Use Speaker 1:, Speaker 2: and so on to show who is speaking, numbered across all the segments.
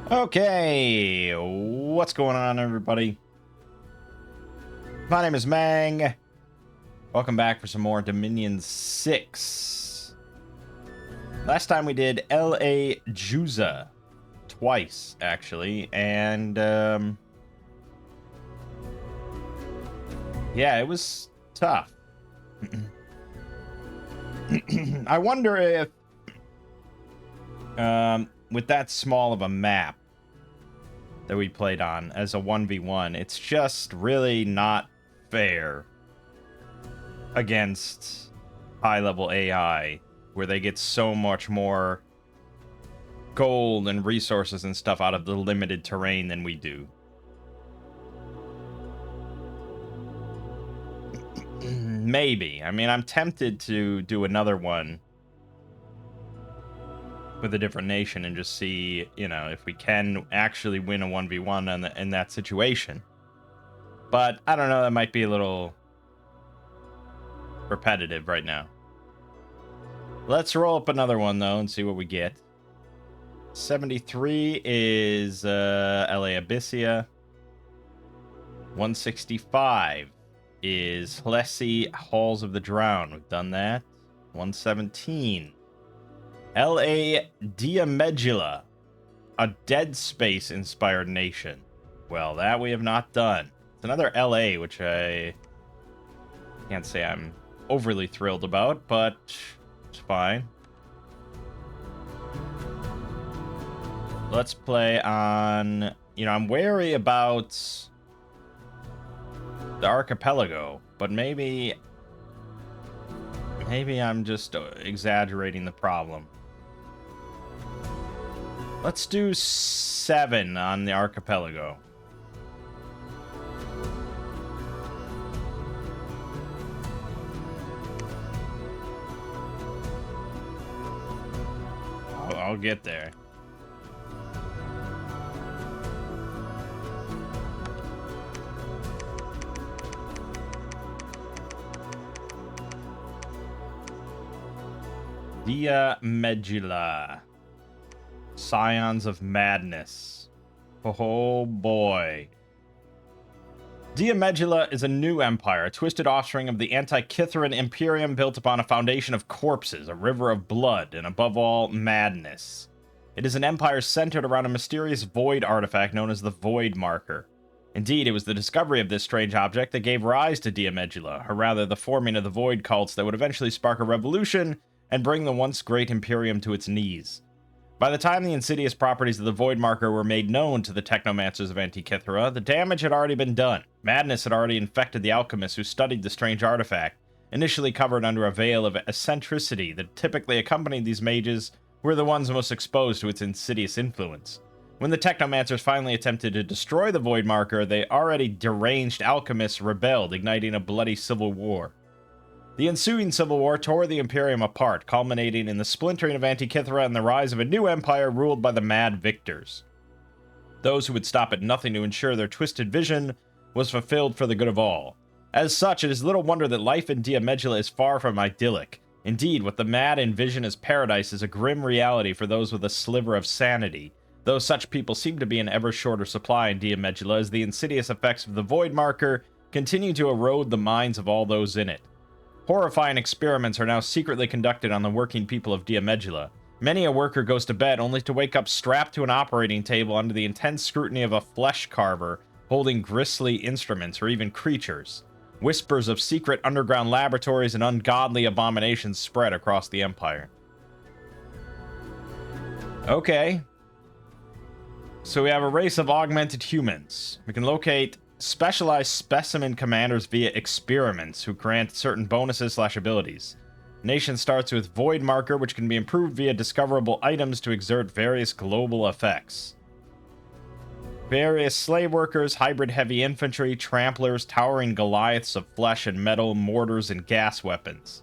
Speaker 1: Okay, what's going on, everybody? My name is Mangg. Welcome back for some more Dominion 6. Last time we did L.A. Juza. Twice, actually. And, yeah, it was tough. I wonder if, with that small of a map that we played on as a 1v1, it's just really not fair against high-level AI, where they get so much more gold and resources and stuff out of the limited terrain than we do. Maybe. I mean, I'm tempted to do another one with a different nation and just see, you know, if we can actually win a 1v1 in that situation. But I don't know, that might be a little repetitive right now. Let's roll up another one, though, and see what we get. 73 is LA Abyssia. 165 is Hlessi Halls of the Drowned. We've done that. 117. LA Diamedulla, a Dead Space inspired nation. Well, that we have not done. It's another LA, which I can't say I'm overly thrilled about, but it's fine. Let's play on, you know, I'm wary about the archipelago, but maybe I'm just exaggerating the problem. Let's do 7 on the archipelago. I'll get there. Diamedulla. Scions of Madness. Oh boy. Diamedulla is a new empire, a twisted offspring of the Antikytheran Imperium built upon a foundation of corpses, a river of blood, and above all, madness. It is an empire centered around a mysterious void artifact known as the Void Marker. Indeed, it was the discovery of this strange object that gave rise to Diamedulla, or rather the forming of the Void cults that would eventually spark a revolution and bring the once great Imperium to its knees. By the time the insidious properties of the Void Marker were made known to the technomancers of Antikythera, the damage had already been done. Madness had already infected the alchemists who studied the strange artifact, initially covered under a veil of eccentricity that typically accompanied these mages, who were the ones most exposed to its insidious influence. When the technomancers finally attempted to destroy the Void Marker, the already deranged alchemists rebelled, igniting a bloody civil war. The ensuing civil war tore the Imperium apart, culminating in the splintering of Antikythera and the rise of a new empire ruled by the Mad Victors. Those who would stop at nothing to ensure their twisted vision was fulfilled for the good of all. As such, it is little wonder that life in Diamedulla is far from idyllic. Indeed, what the Mad envision as paradise is a grim reality for those with a sliver of sanity, though such people seem to be in ever shorter supply in Diamedulla as the insidious effects of the Void Marker continue to erode the minds of all those in it. Horrifying experiments are now secretly conducted on the working people of Diamedulla. Many a worker goes to bed only to wake up strapped to an operating table under the intense scrutiny of a flesh carver holding grisly instruments or even creatures. Whispers of secret underground laboratories and ungodly abominations spread across the empire. Okay. So we have a race of augmented humans. We can locate specialized specimen commanders via experiments who grant certain bonuses/abilities. Nation starts with Void Marker, which can be improved via discoverable items to exert various global effects. Various slave workers, hybrid heavy infantry, tramplers, towering Goliaths of flesh and metal, mortars, and gas weapons.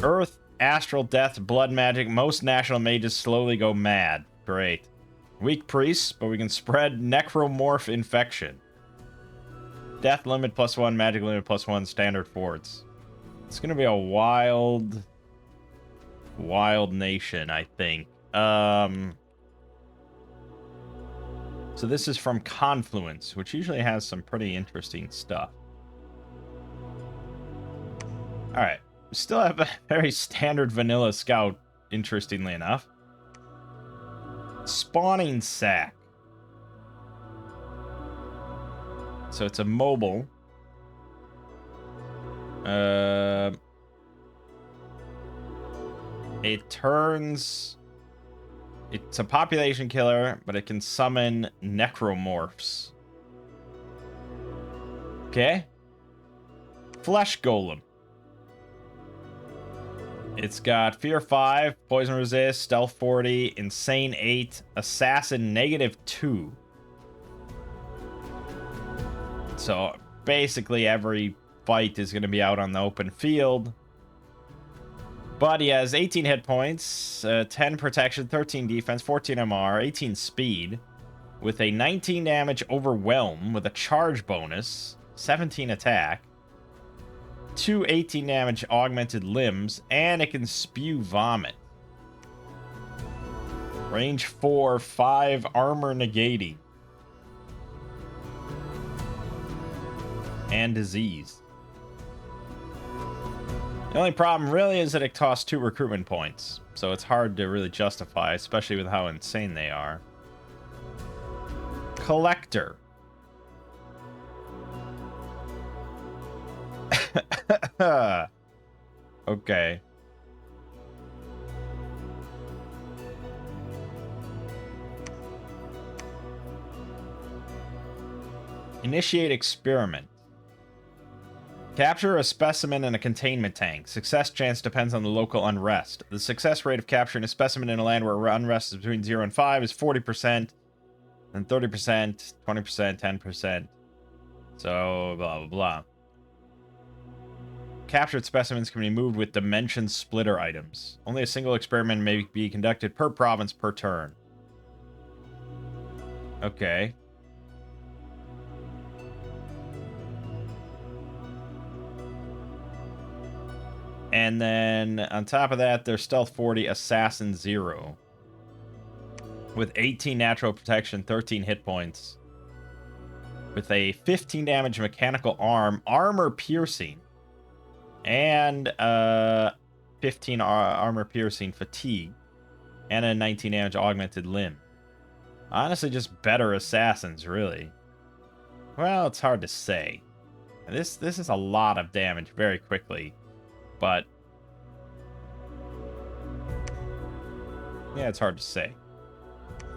Speaker 1: Earth, astral death, blood magic. Most national mages slowly go mad. Great. Weak priests, but we can spread necromorph infection. Death limit +1, magic limit +1, standard forts. It's gonna be a wild nation, I think. So this is from Confluence, which usually has some pretty interesting stuff. Alright. We still have a very standard vanilla scout, interestingly enough. Spawning sack. So it's a mobile. It turns... It's a population killer, but it can summon necromorphs. Okay. Flesh Golem. It's got Fear 5, Poison Resist, Stealth 40, Insane 8, Assassin -2. So basically every fight is going to be out on the open field. But he has 18 hit points, 10 protection, 13 defense, 14 MR, 18 speed, with a 19 damage Overwhelm, with a charge bonus, 17 attack, 2 18 damage augmented limbs, and it can spew vomit. Range 4, 5 armor negating. And disease. The only problem really is that it costs 2 recruitment points, so it's hard to really justify, especially with how insane they are. Collector. Okay. Initiate experiment. Capture a specimen in a containment tank. Success chance depends on the local unrest. The success rate of capturing a specimen in a land where unrest is between 0 and 5 is 40%, then 30%, 20%, 10%. So, blah, blah, blah. Captured specimens can be moved with dimension splitter items. Only a single experiment may be conducted per province per turn. Okay. And then, on top of that, there's Stealth 40, Assassin 0. With 18 natural protection, 13 hit points. With a 15 damage mechanical arm, armor piercing. And 15 armor piercing fatigue. And a 19 damage augmented limb. Honestly, just better assassins, really. Well, it's hard to say. This is a lot of damage very quickly. But yeah, it's hard to say.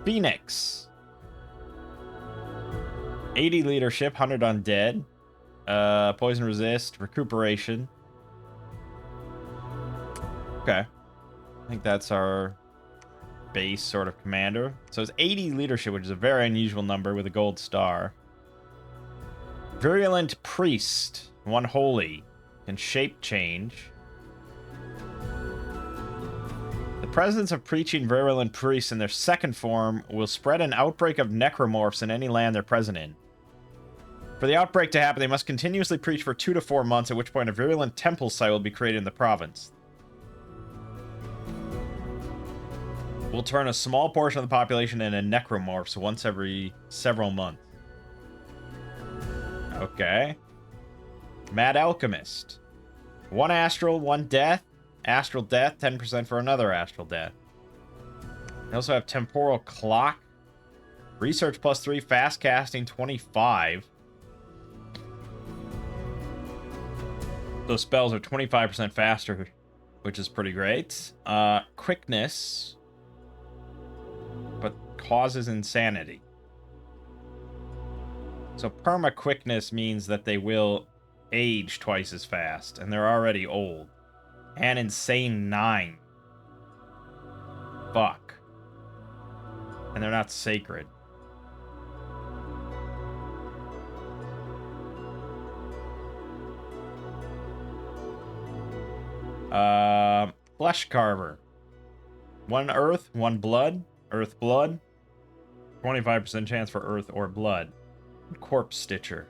Speaker 1: Phoenix. 80 leadership, 100 undead. Poison resist, recuperation. Okay. I think that's our base sort of commander. So it's 80 leadership, which is a very unusual number with a gold star. Virulent priest, 1 holy. Can shape change. The presence of preaching virulent priests in their second form will spread an outbreak of necromorphs in any land they're present in. For the outbreak to happen, they must continuously preach for 2 to 4 months, at which point a virulent temple site will be created in the province. Will turn a small portion of the population into necromorphs once every several months. Okay. Mad Alchemist. 1 astral, 1 death. Astral death, 10% for another astral death. We also have Temporal Clock. Research +3, fast casting 25. Those spells are 25% faster, which is pretty great. Quickness, but causes insanity. So perma quickness means that they will age twice as fast, and they're already old. And insane 9. Fuck. And they're not sacred. Flesh Carver. 1 earth, 1 blood. Earth blood. 25% chance for earth or blood. Corpse Stitcher.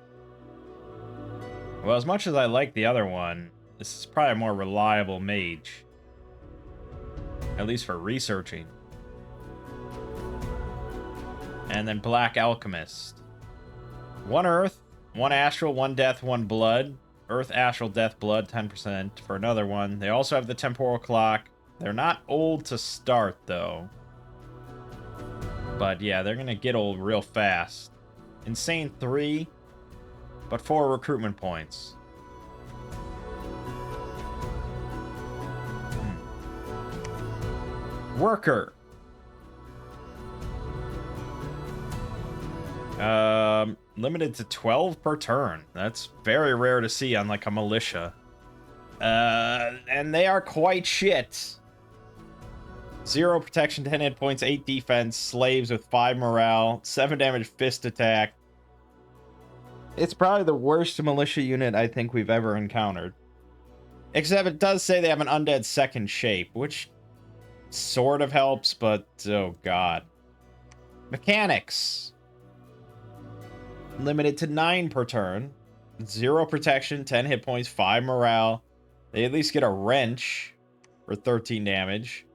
Speaker 1: Well, as much as I like the other one, this is probably a more reliable mage. At least for researching. And then Black Alchemist. 1 Earth, 1 Astral, 1 Death, 1 Blood. Earth, Astral, Death, Blood, 10% for another one. They also have the Temporal Clock. They're not old to start, though. But yeah, they're going to get old real fast. Insane 3, but 4 recruitment points. Worker. Limited to 12 per turn. That's very rare to see on like a militia. And they are quite shit. 0 protection, 10 hit points, 8 defense, slaves with 5 morale, 7 damage fist attack. It's probably the worst militia unit I think we've ever encountered. Except it does say they have an undead second shape, which sort of helps, but oh god. Mechanics. Limited to 9 per turn. 0 protection, 10 hit points, 5 morale. They at least get a wrench for 13 damage.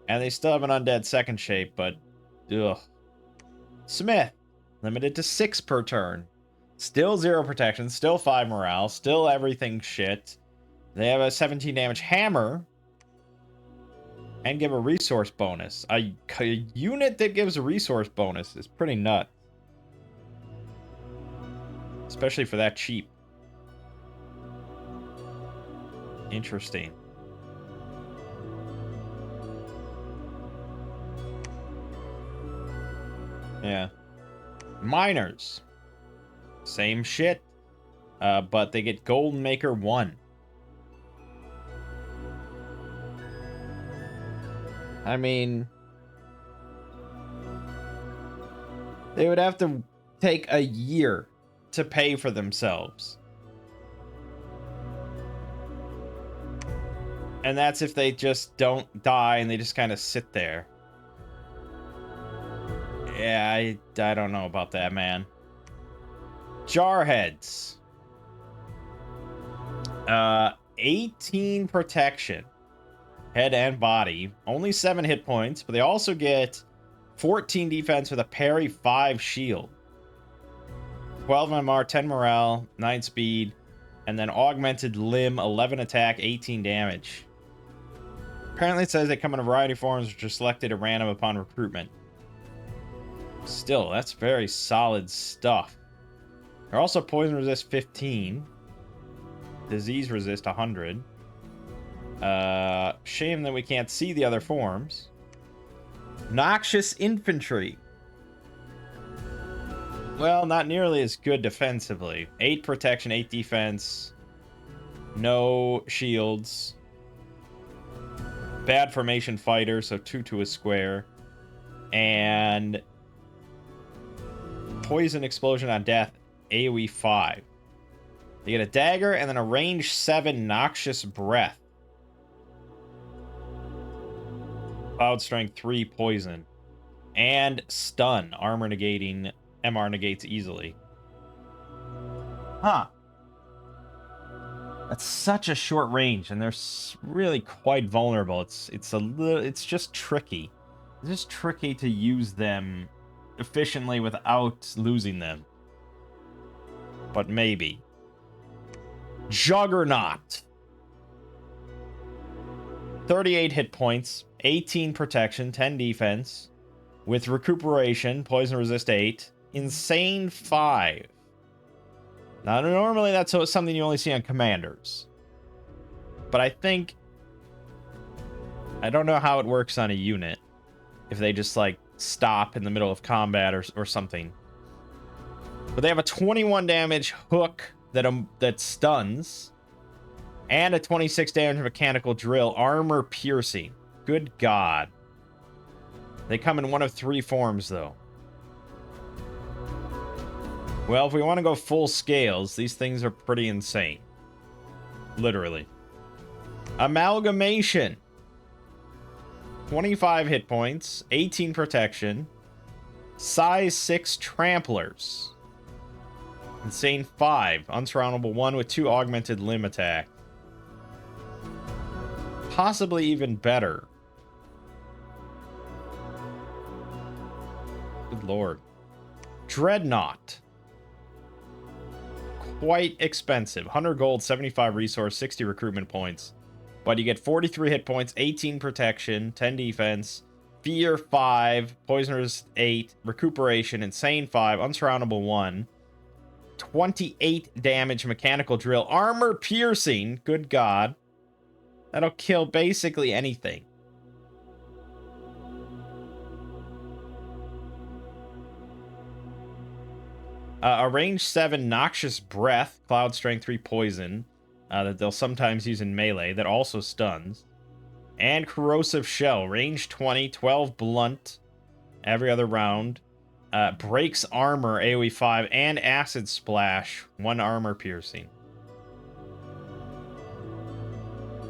Speaker 1: And they still have an undead second shape, but ugh. Smith. Limited to 6 per turn. Still 0 protection, still 5 morale, still everything shit. They have a 17 damage hammer. And give a resource bonus. A unit that gives a resource bonus is pretty nuts. Especially for that cheap. Interesting. Yeah. Miners. Same shit. But they get Golden Maker 1. I mean, they would have to take a year to pay for themselves. And that's if they just don't die and they just kind of sit there. Yeah, I don't know about that, man. Jarheads. 18 protection. Head and body. Only 7 hit points, but they also get 14 defense with a parry, 5 shield. 12 MMR, 10 morale, 9 speed, and then augmented limb, 11 attack, 18 damage. Apparently it says they come in a variety of forms which are selected at random upon recruitment. Still, that's very solid stuff. They're also poison resist 15. Disease resist 100. Shame that we can't see the other forms. Noxious infantry. Well, not nearly as good defensively. 8 protection, 8 defense. No shields. Bad formation fighter, so 2 to a square. And poison explosion on death, AoE 5. They get a dagger and then a range 7 noxious breath. Cloud strength 3 poison. And stun, armor negating, MR negates easily. Huh. That's such a short range, and they're really quite vulnerable. It's just tricky. It's just tricky to use them efficiently without losing them. But maybe. Juggernaut. 38 hit points, 18 protection, 10 defense, with recuperation, poison resist 8, insane 5. Now, normally that's something you only see on commanders. But I don't know how it works on a unit. If they just, like, stop in the middle of combat or something. But they have a 21 damage hook that stuns. And a 26 damage mechanical drill, armor piercing. Good God. They come in one of 3 forms, though. Well, if we want to go full scales, these things are pretty insane. Literally. Amalgamation. 25 hit points, 18 protection, size 6 tramplers. Insane 5, unsurroundable 1 with 2 augmented limb attack. Possibly even better. Good lord. Dreadnought. Quite expensive. 100 gold, 75 resource, 60 recruitment points. But you get 43 hit points, 18 protection, 10 defense, fear 5, poisoners 8, recuperation, insane 5, unsurroundable 1, 28 damage, mechanical drill, armor piercing. Good God. That'll kill basically anything. A range 7 noxious breath, cloud strength 3 poison, that they'll sometimes use in melee, that also stuns. And corrosive shell, range 20, 12 blunt every other round. Breaks armor, AoE 5, and acid splash, 1 armor piercing.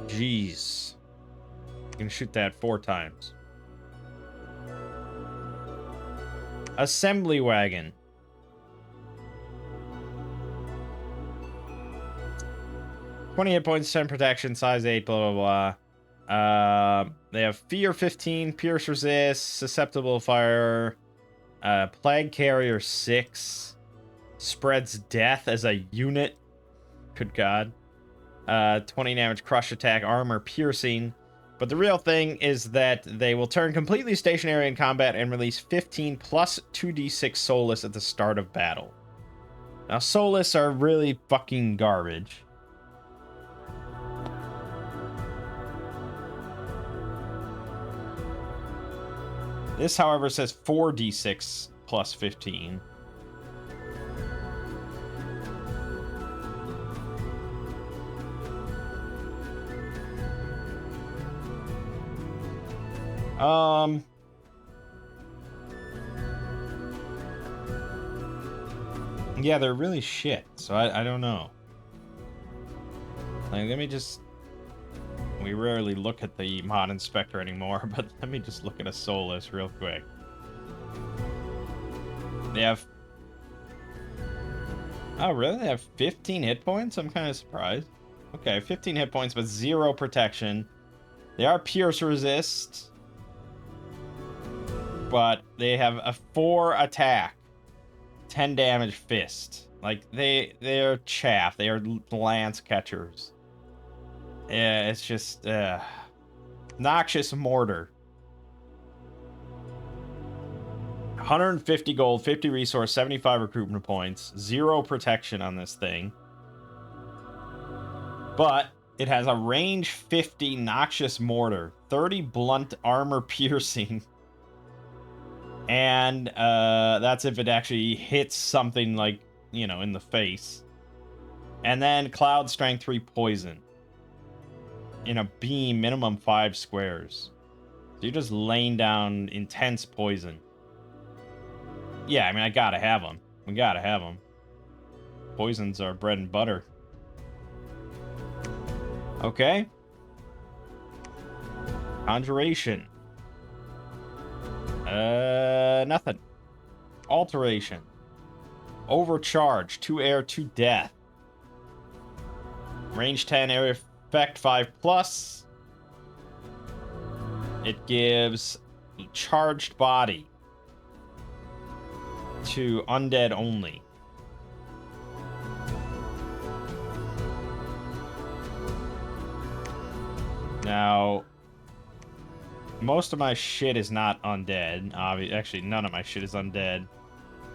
Speaker 1: Jeez. You can shoot that 4 times. Assembly wagon. $20 hit points, 10 protection, size 8, blah, blah, blah. They have Fear 15, Pierce Resist, Susceptible Fire, Plague Carrier 6, Spreads Death as a unit. Good God. 20 damage, Crush Attack, Armor Piercing. But the real thing is that they will turn completely stationary in combat and release 15 plus 2d6 Soulless at the start of battle. Now, Soulless are really fucking garbage. This, however, says 4d6 plus 15. Yeah, they're really shit, so I don't know. Like, let me just... We rarely look at the mod inspector anymore, but let me just look at a Soulless real quick. They have... Oh, really? They have 15 hit points? I'm kind of surprised. Okay, 15 hit points, but 0 protection. They are Pierce Resist. But they have a 4 attack. 10 damage fist. Like, they're chaff. They are lance catchers. Yeah, it's just, Noxious Mortar. 150 gold, 50 resource, 75 recruitment points, 0 protection on this thing. But it has a range 50 Noxious Mortar, 30 blunt armor piercing. And that's if it actually hits something like, you know, in the face. And then Cloud Strength 3 poison. In a beam, minimum 5 squares. So you're just laying down intense poison. Yeah, I mean, I gotta have them. We gotta have them. Poisons are bread and butter. Okay. Conjuration. Nothing. Alteration. Overcharge. 2 air, 2 death. Range 10, area effect 5 plus. It gives charged body to undead only. Now, most of my shit is not undead. Actually, none of my shit is undead.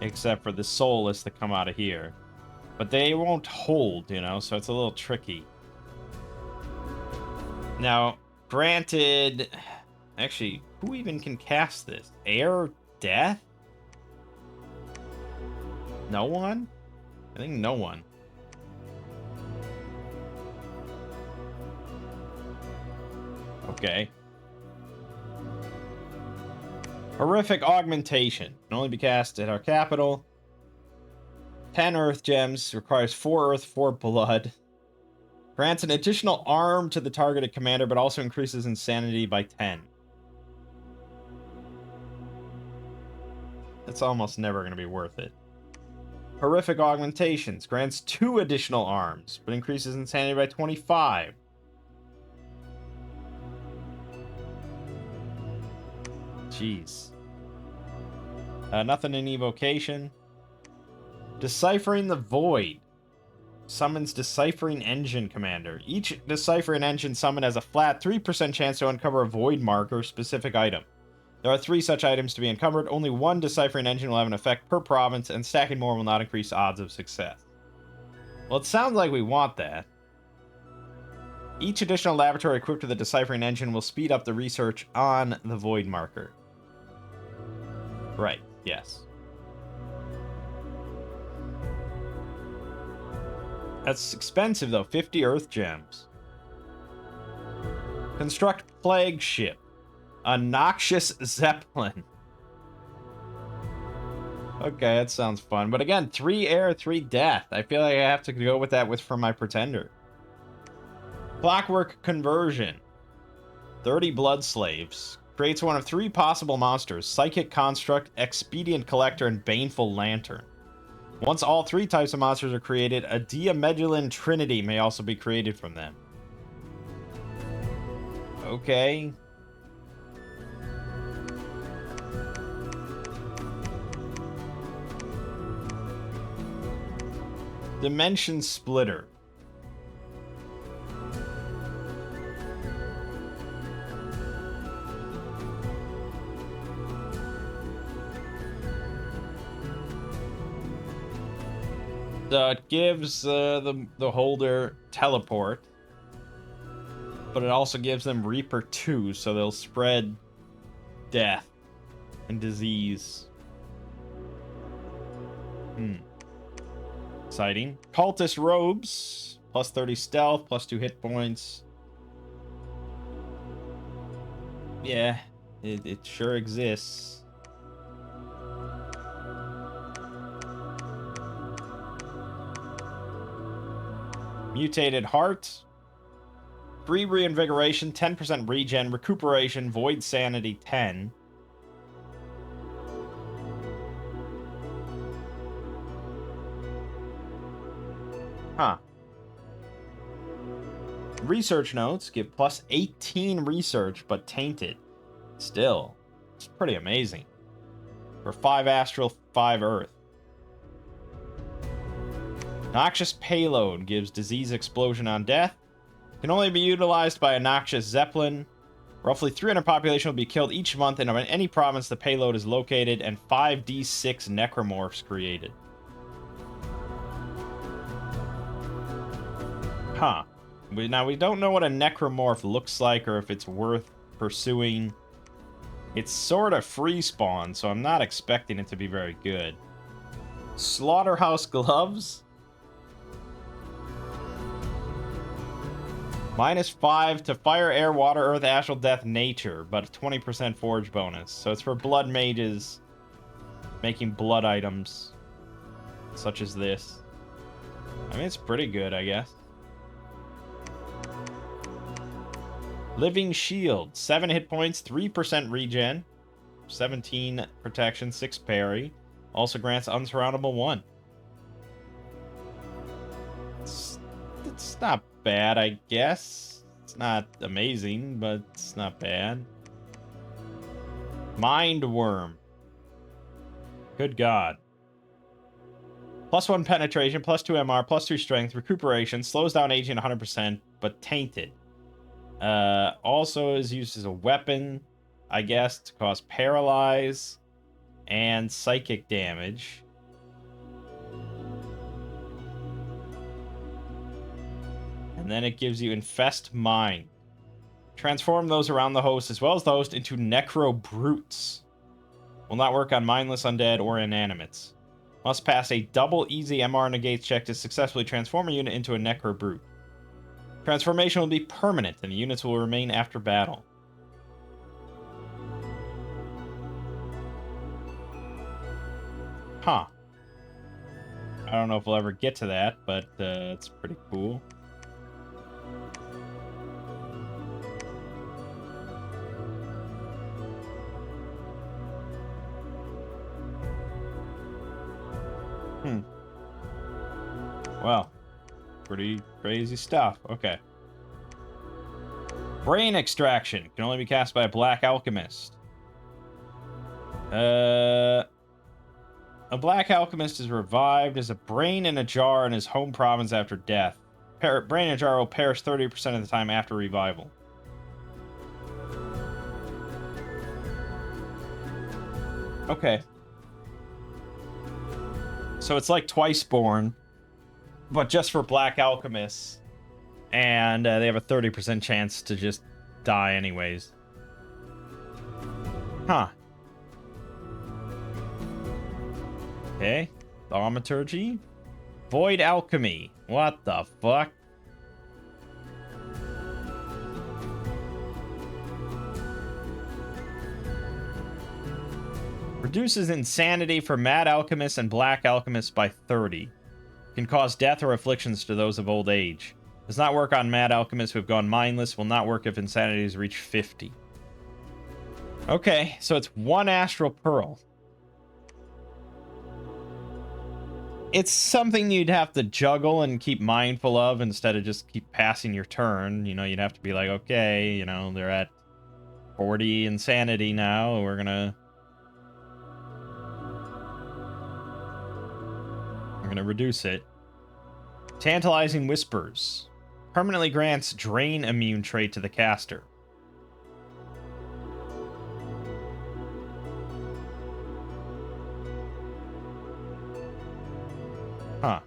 Speaker 1: Except for the Soulless that come out of here. But they won't hold, you know, so it's a little tricky. Now, granted... Actually, who even can cast this? Air Death? No one? I think no one. Okay. Horrific Augmentation. Can only be cast at our capital. 10 Earth Gems. Requires 4 Earth, 4 Blood. Grants an additional arm to the targeted commander, but also increases insanity by 10. It's almost never going to be worth it. Horrific Augmentations. Grants 2 additional arms, but increases insanity by 25. Jeez. Nothing in Evocation. Deciphering the Void. Summons Deciphering Engine Commander. Each Deciphering Engine summon has a flat 3% chance to uncover a Void marker specific item. There are 3 such items to be uncovered. Only 1 Deciphering Engine will have an effect per province, and stacking more will not increase odds of success. Well, it sounds like we want that. Each additional laboratory equipped with a Deciphering Engine will speed up the research on the Void marker. Right, yes. That's expensive, though. 50 Earth Gems. Construct Plague Ship. A Noxious Zeppelin. Okay, that sounds fun. But again, 3 air, 3 death. I feel like I have to go with that for my Pretender. Clockwork Conversion. 30 Blood Slaves. Creates one of 3 possible monsters. Psychic Construct, Expedient Collector, and Baneful Lantern. Once all 3 types of monsters are created, a Diamedullan Trinity may also be created from them. Okay. Dimension Splitter. So it gives the holder teleport, but it also gives them Reaper 2, so they'll spread death and disease. Exciting. Cultist Robes, plus 30 stealth, plus 2 hit points. Yeah, it sure exists. Mutated Heart. Free Reinvigoration, 10% regen, Recuperation, Void Sanity 10. Huh. Research notes give plus 18 research, but tainted. Still, it's pretty amazing. For 5 astral, 5 earth. Noxious Payload gives disease explosion on death. Can only be utilized by a Noxious Zeppelin. Roughly 300 population will be killed each month in any province the payload is located, and 5d6 necromorphs created. Huh. Now, we don't know what a necromorph looks like or if it's worth pursuing. It's sort of free spawn, so I'm not expecting it to be very good. Slaughterhouse Gloves. -5 to fire, air, water, earth, astral, death, nature, but 20% forge bonus. So it's for blood mages making blood items, such as this. I mean, it's pretty good, I guess. Living Shield, 7 hit points, 3% regen, 17 protection, 6 parry. Also grants Unsurroundable 1. It's not bad, I guess. It's not amazing, but it's not bad. Mind Worm. Good God. +1 penetration, +2 MR, +2 strength, recuperation, slows down aging 100%, but tainted. Also is used as a weapon, I guess, to cause paralyze and psychic damage. And then it gives you Infest Mind. Transform those around the host as well as the host into Necro Brutes. Will not work on mindless undead or inanimates. Must pass a double easy MR negates check to successfully transform a unit into a Necro Brute. Transformation will be permanent and the units will remain after battle. Huh. I don't know if we'll ever get to that, but it's pretty cool. Well, pretty crazy stuff. Okay. Brain Extraction can only be cast by a Black Alchemist. A black alchemist is revived as a brain in a jar in his home province after death. Brain in a jar will perish 30% of the time after revival. Okay. So it's like Twice Born, but just for black alchemists. And they have a 30% chance to just die anyways. Huh. Okay. Thaumaturgy. Void alchemy. What the fuck? Reduces insanity for mad alchemists and black alchemists by 30. Can cause death or afflictions to those of old age. Does not work on mad alchemists who have gone mindless. Will not work if insanity has reached 50. Okay, so it's 1 astral pearl. It's something you'd have to juggle and keep mindful of instead of just keep passing your turn. You know, you'd have to be like, okay, you know, they're at 40 insanity now. We're gonna reduce it. Tantalizing Whispers. Permanently grants Drain immune trait to the caster. Huh.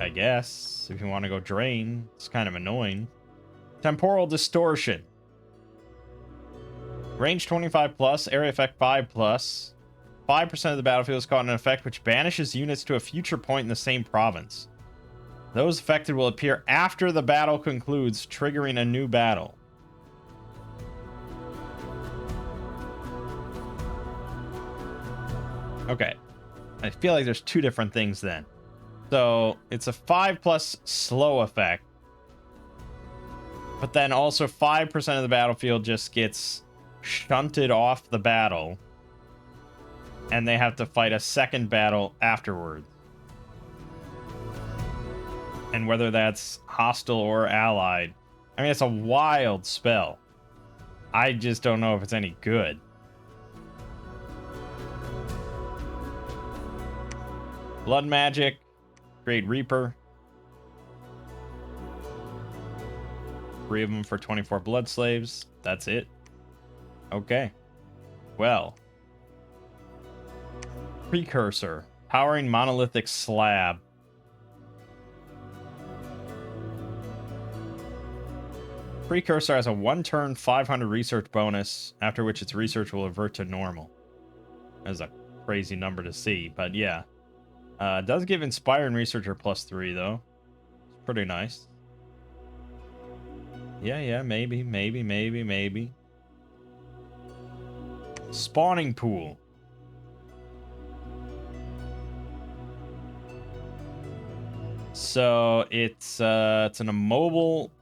Speaker 1: I guess, if you want to go Drain, it's kind of annoying. Temporal Distortion. Range 25 plus, area effect 5 plus. 5% of the battlefield is caught in an effect which banishes units to a future point in the same province. Those affected will appear after the battle concludes, triggering a new battle. Okay. I feel like there's 2 different things then. So, it's a 5 plus slow effect. But then also 5% of the battlefield just gets shunted off the battle. And they have to fight a second battle afterwards. And whether that's hostile or allied. I mean, it's a wild spell. I just don't know if it's any good. Blood Magic. Great Reaper. 3 of them for 24 Blood Slaves. That's it. Okay. Well. Precursor. Powering Monolithic Slab. Precursor has a 1-turn 500 research bonus, after which its research will revert to normal. That's a crazy number to see, but yeah. It does give Inspiring Researcher +3, though. It's pretty nice. Yeah, maybe. Spawning Pool. So it's an immobile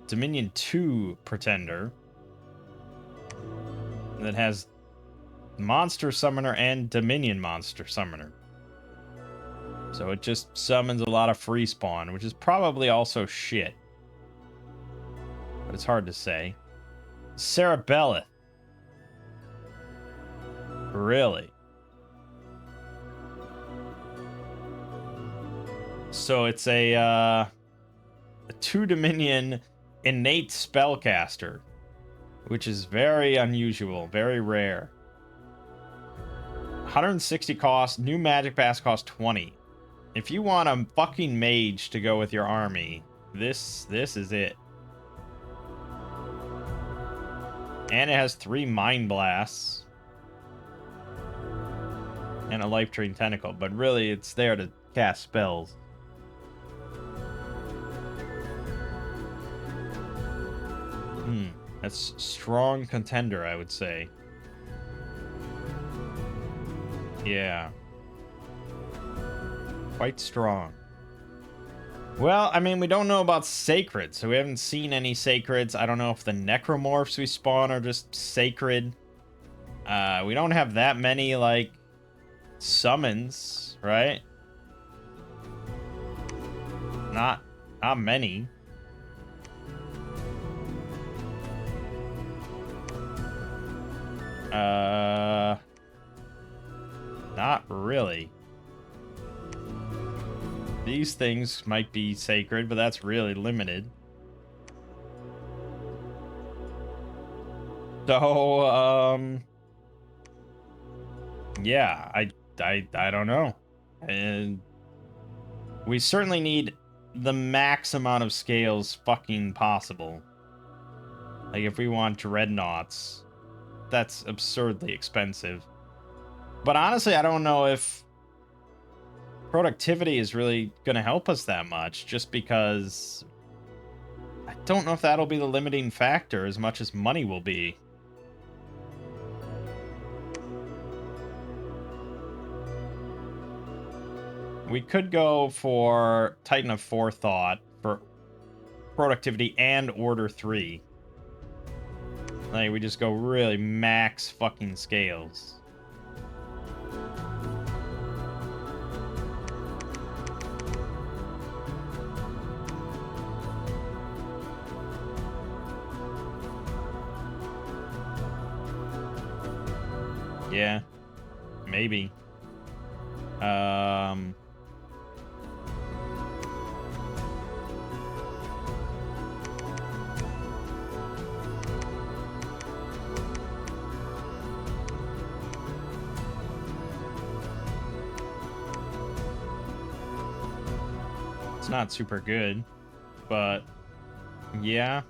Speaker 1: Dominion 2 Pretender that has Monster Summoner and Dominion Monster Summoner. So it just summons a lot of free spawn, which is probably also shit. But it's hard to say. Cerebellith. Really? So it's a 2 Dominion innate spellcaster, which is very unusual, very rare. 160 cost, new magic pass cost 20. If you want a fucking mage to go with your army, this is it. And it has 3 Mind Blasts. And a Life Drain Tentacle, but really it's there to cast spells. That's strong contender, I would say. Yeah. Quite strong. Well, I mean, we don't know about sacred, so we haven't seen any sacreds. I don't know if the necromorphs we spawn are just sacred. We don't have that many, like, summons, right? Not many. Not really. These things might be sacred, but that's really limited. So, yeah, I don't know. And we certainly need the max amount of scales fucking possible. Like, if we want dreadnoughts, that's absurdly expensive. But honestly, I don't know if productivity is really going to help us that much, just because I don't know if that'll be the limiting factor as much as money will be. We could go for Titan of Forethought for productivity and Order 3. Like, we just go really max fucking scales. Yeah. Maybe. It's not super good, but yeah.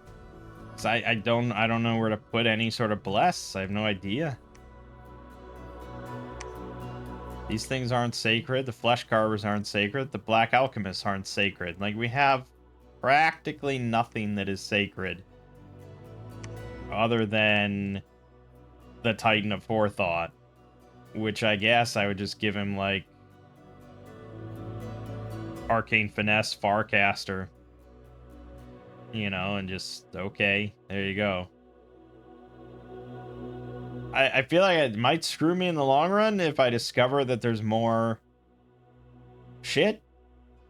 Speaker 1: 'Cause I don't know where to put any sort of bless. I have no idea. These things aren't sacred. The flesh carvers aren't sacred. The black alchemists aren't sacred. Like, we have practically nothing that is sacred other than the Titan of Forethought, which I guess I would just give him, like, Arcane Finesse Farcaster, you know, and just, okay, there you go. I feel like it might screw me in the long run if I discover that there's more shit,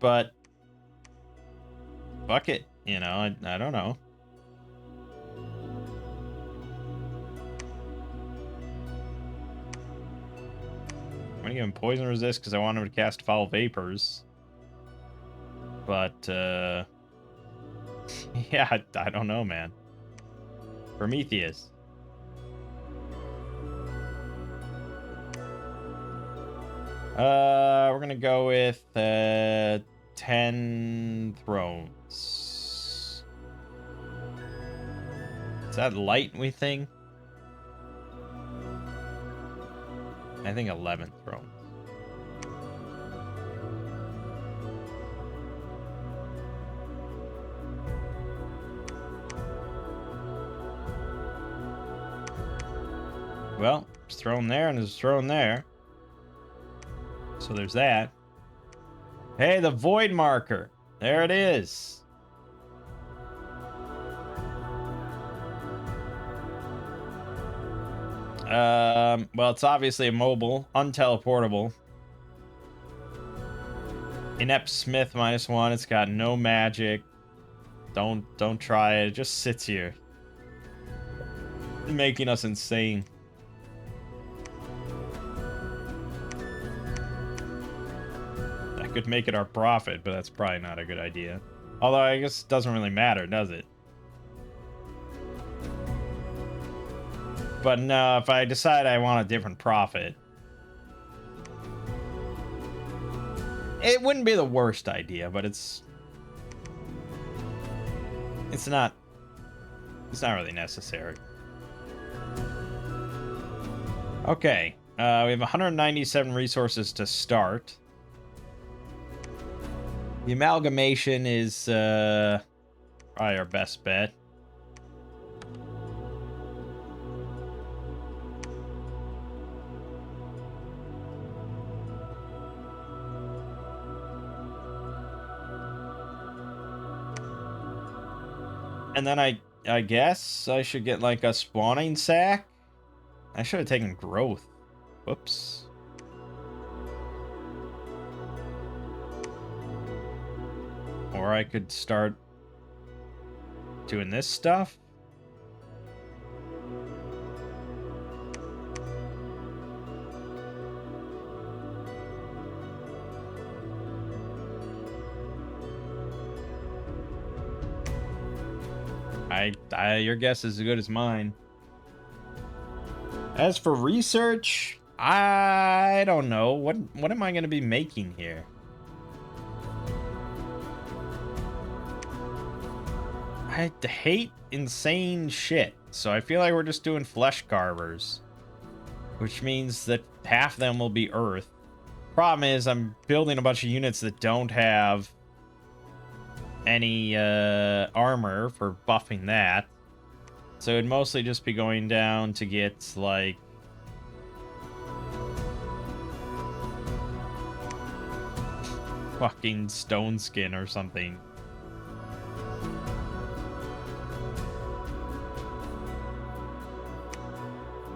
Speaker 1: but fuck it, you know, I don't know. I'm gonna give him poison resist because I want him to cast foul vapors. But, yeah, I don't know, man. Prometheus. We're gonna go with 10 thrones. Is that light, we think? I think 11 thrones. Well, there's throne there and there's throne there. So there's that. Hey, the void marker. There it is. Well, it's obviously immobile, unteleportable. Inept Smith -1. It's got no magic. Don't try it. It just sits here, making us insane. That could make it our profit, but that's probably not a good idea. Although I guess it doesn't really matter, does it? But no, if I decide I want a different profit, it wouldn't be the worst idea, but it's not really necessary. Okay, we have 197 resources to start. The amalgamation is probably our best bet. And then I guess I should get like a spawning sack. I should have taken growth. Whoops. Or I could start doing this stuff. Your guess is as good as mine. As for research, I don't know. What am I going to be making here? I hate insane shit, so I feel like we're just doing flesh carvers, which means that half of them will be earth. Problem is, I'm building a bunch of units that don't have any armor for buffing that, so it'd mostly just be going down to get like fucking stone skin or something.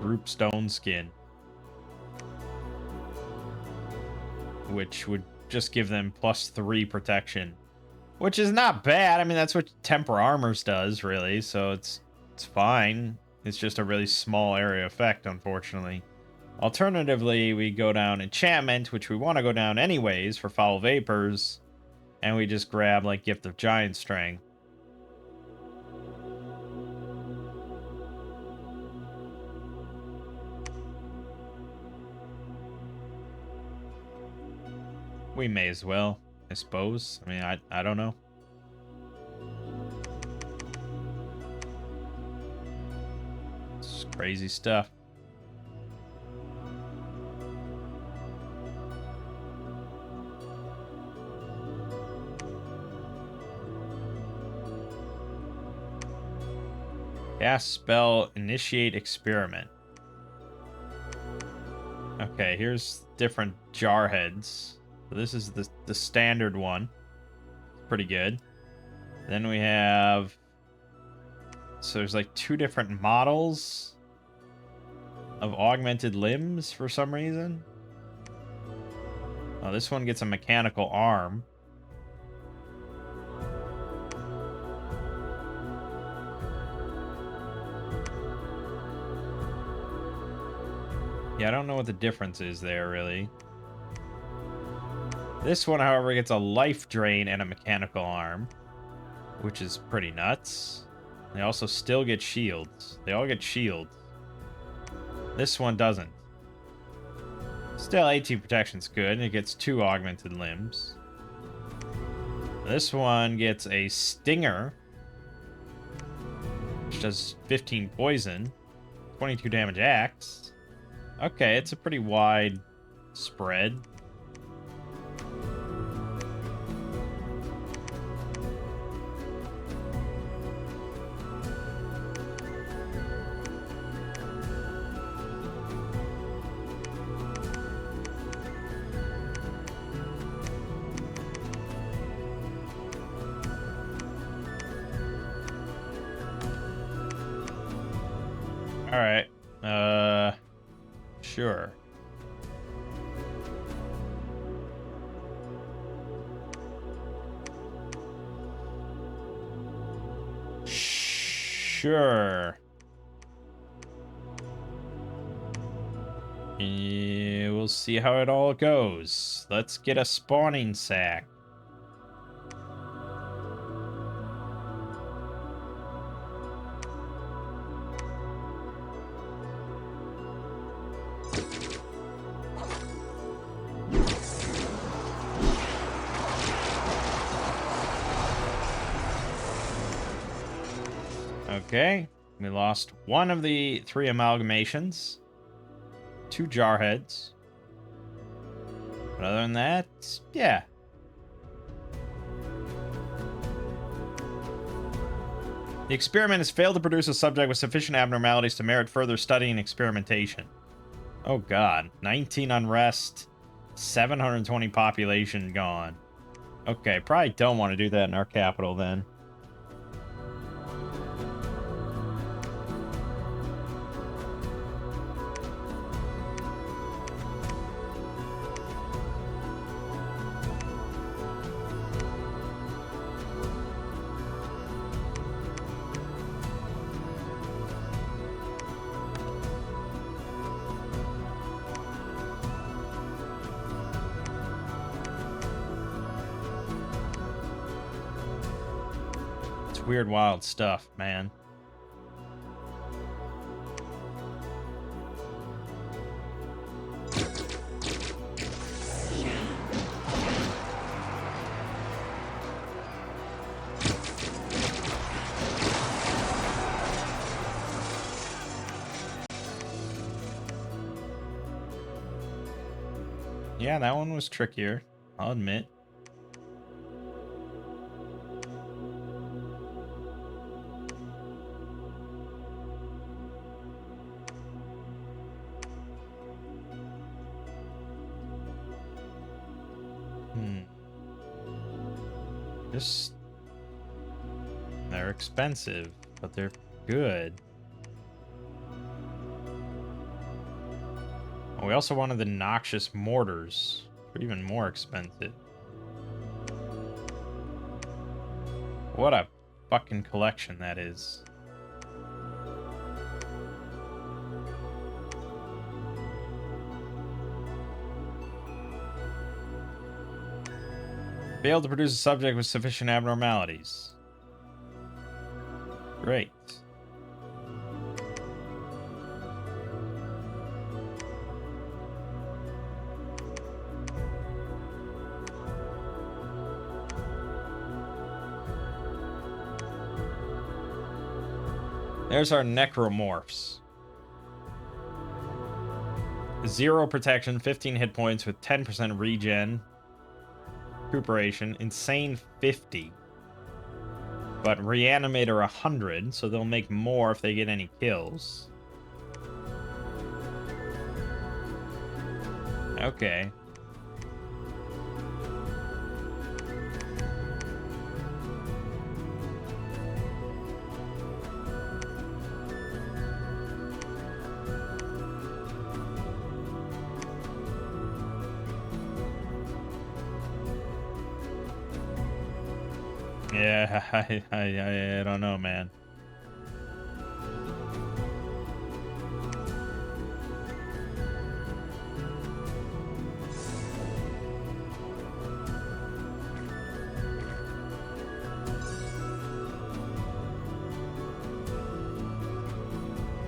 Speaker 1: Group stone skin, which would just give them +3 protection, which is not bad. I mean, that's what Temper Armors does, really, so it's fine. It's just a really small area effect, unfortunately. Alternatively, we go down enchantment, which we want to go down anyways for Foul Vapors, and we just grab like Gift of Giant Strength. We may as well, I suppose. I mean, I don't know. It's crazy stuff. Cast spell, initiate experiment. Okay, here's different jar heads. So this is the standard one. It's pretty good. Then we have... So there's like 2 different models of augmented limbs for some reason. Oh, this one gets a mechanical arm. Yeah, I don't know what the difference is there, really. This one, however, gets a life drain and a mechanical arm, which is pretty nuts. They also still get shields. They all get shields. This one doesn't. Still, 18 protection's good, and it gets 2 augmented limbs. This one gets a stinger, which does 15 poison, 22 damage axe. Okay, it's a pretty wide spread. All right. Sure. Sure. Yeah, we'll see how it all goes. Let's get a spawning sack. Okay, we lost 1 of the 3 amalgamations, 2 jar heads. But other than that, yeah. The experiment has failed to produce a subject with sufficient abnormalities to merit further study and experimentation. Oh god, 19 unrest, 720 population gone. Okay, probably don't want to do that in our capital then. Just weird, wild stuff, man. Yeah, that one was trickier, I'll admit. Just... they're expensive, but they're good. Oh, we also wanted the noxious mortars. They're even more expensive. What a fucking collection that is. Failed to produce a subject with sufficient abnormalities. Great. There's our necromorphs. 0 protection, 15 hit points with 10% regen. Recuperation, insane 50. But reanimator 100, so they'll make more if they get any kills. Okay. Yeah, I don't know, man.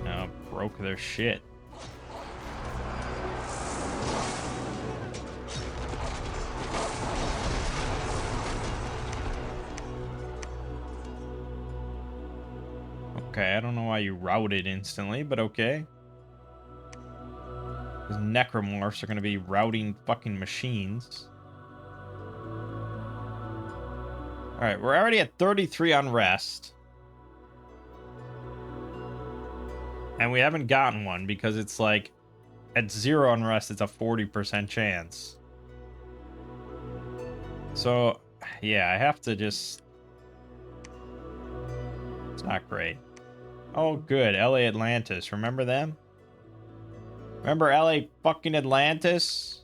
Speaker 1: Now broke their shit. Okay, I don't know why you routed instantly, but okay. These necromorphs are going to be routing fucking machines. Alright, we're already at 33 unrest. And we haven't gotten one because it's like, at 0 unrest, it's a 40% chance. So, yeah, I have to just... it's not great. Oh, good. LA Atlantis. Remember them? Remember LA fucking Atlantis?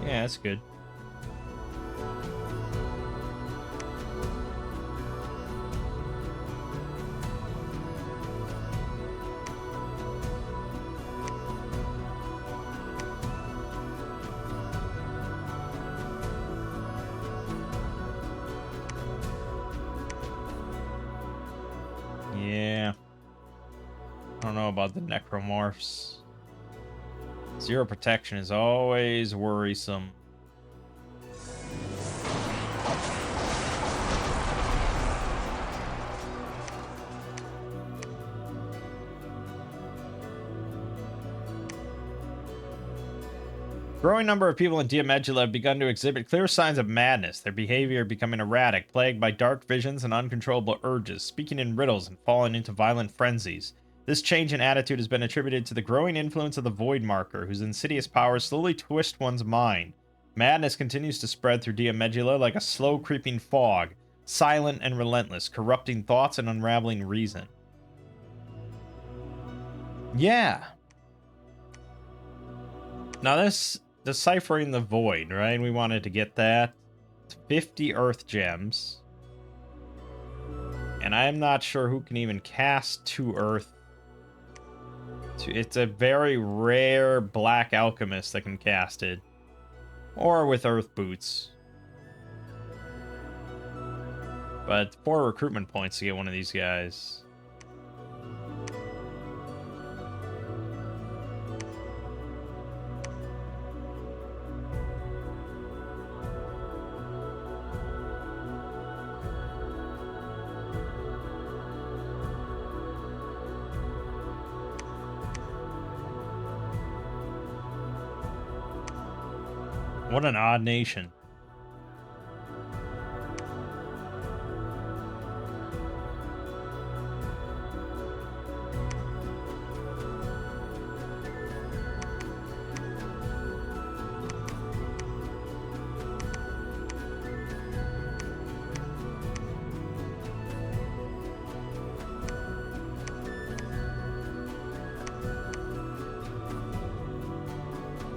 Speaker 1: Yeah, that's good. Yeah. I don't know about the necromorphs. 0 protection is always worrisome. Growing number of people in Diamedulla have begun to exhibit clear signs of madness, their behavior becoming erratic, plagued by dark visions and uncontrollable urges, speaking in riddles and falling into violent frenzies. This change in attitude has been attributed to the growing influence of the Void Marker, whose insidious powers slowly twist one's mind. Madness continues to spread through Diamedulla like a slow creeping fog, silent and relentless, corrupting thoughts and unraveling reason. Yeah. Now this deciphering the void, right? We wanted to get that. It's 50 earth gems. And I'm not sure who can even cast to earth. It's a very rare black alchemist that can cast it. Or with earth boots. But 4 recruitment points to get one of these guys. What an odd nation.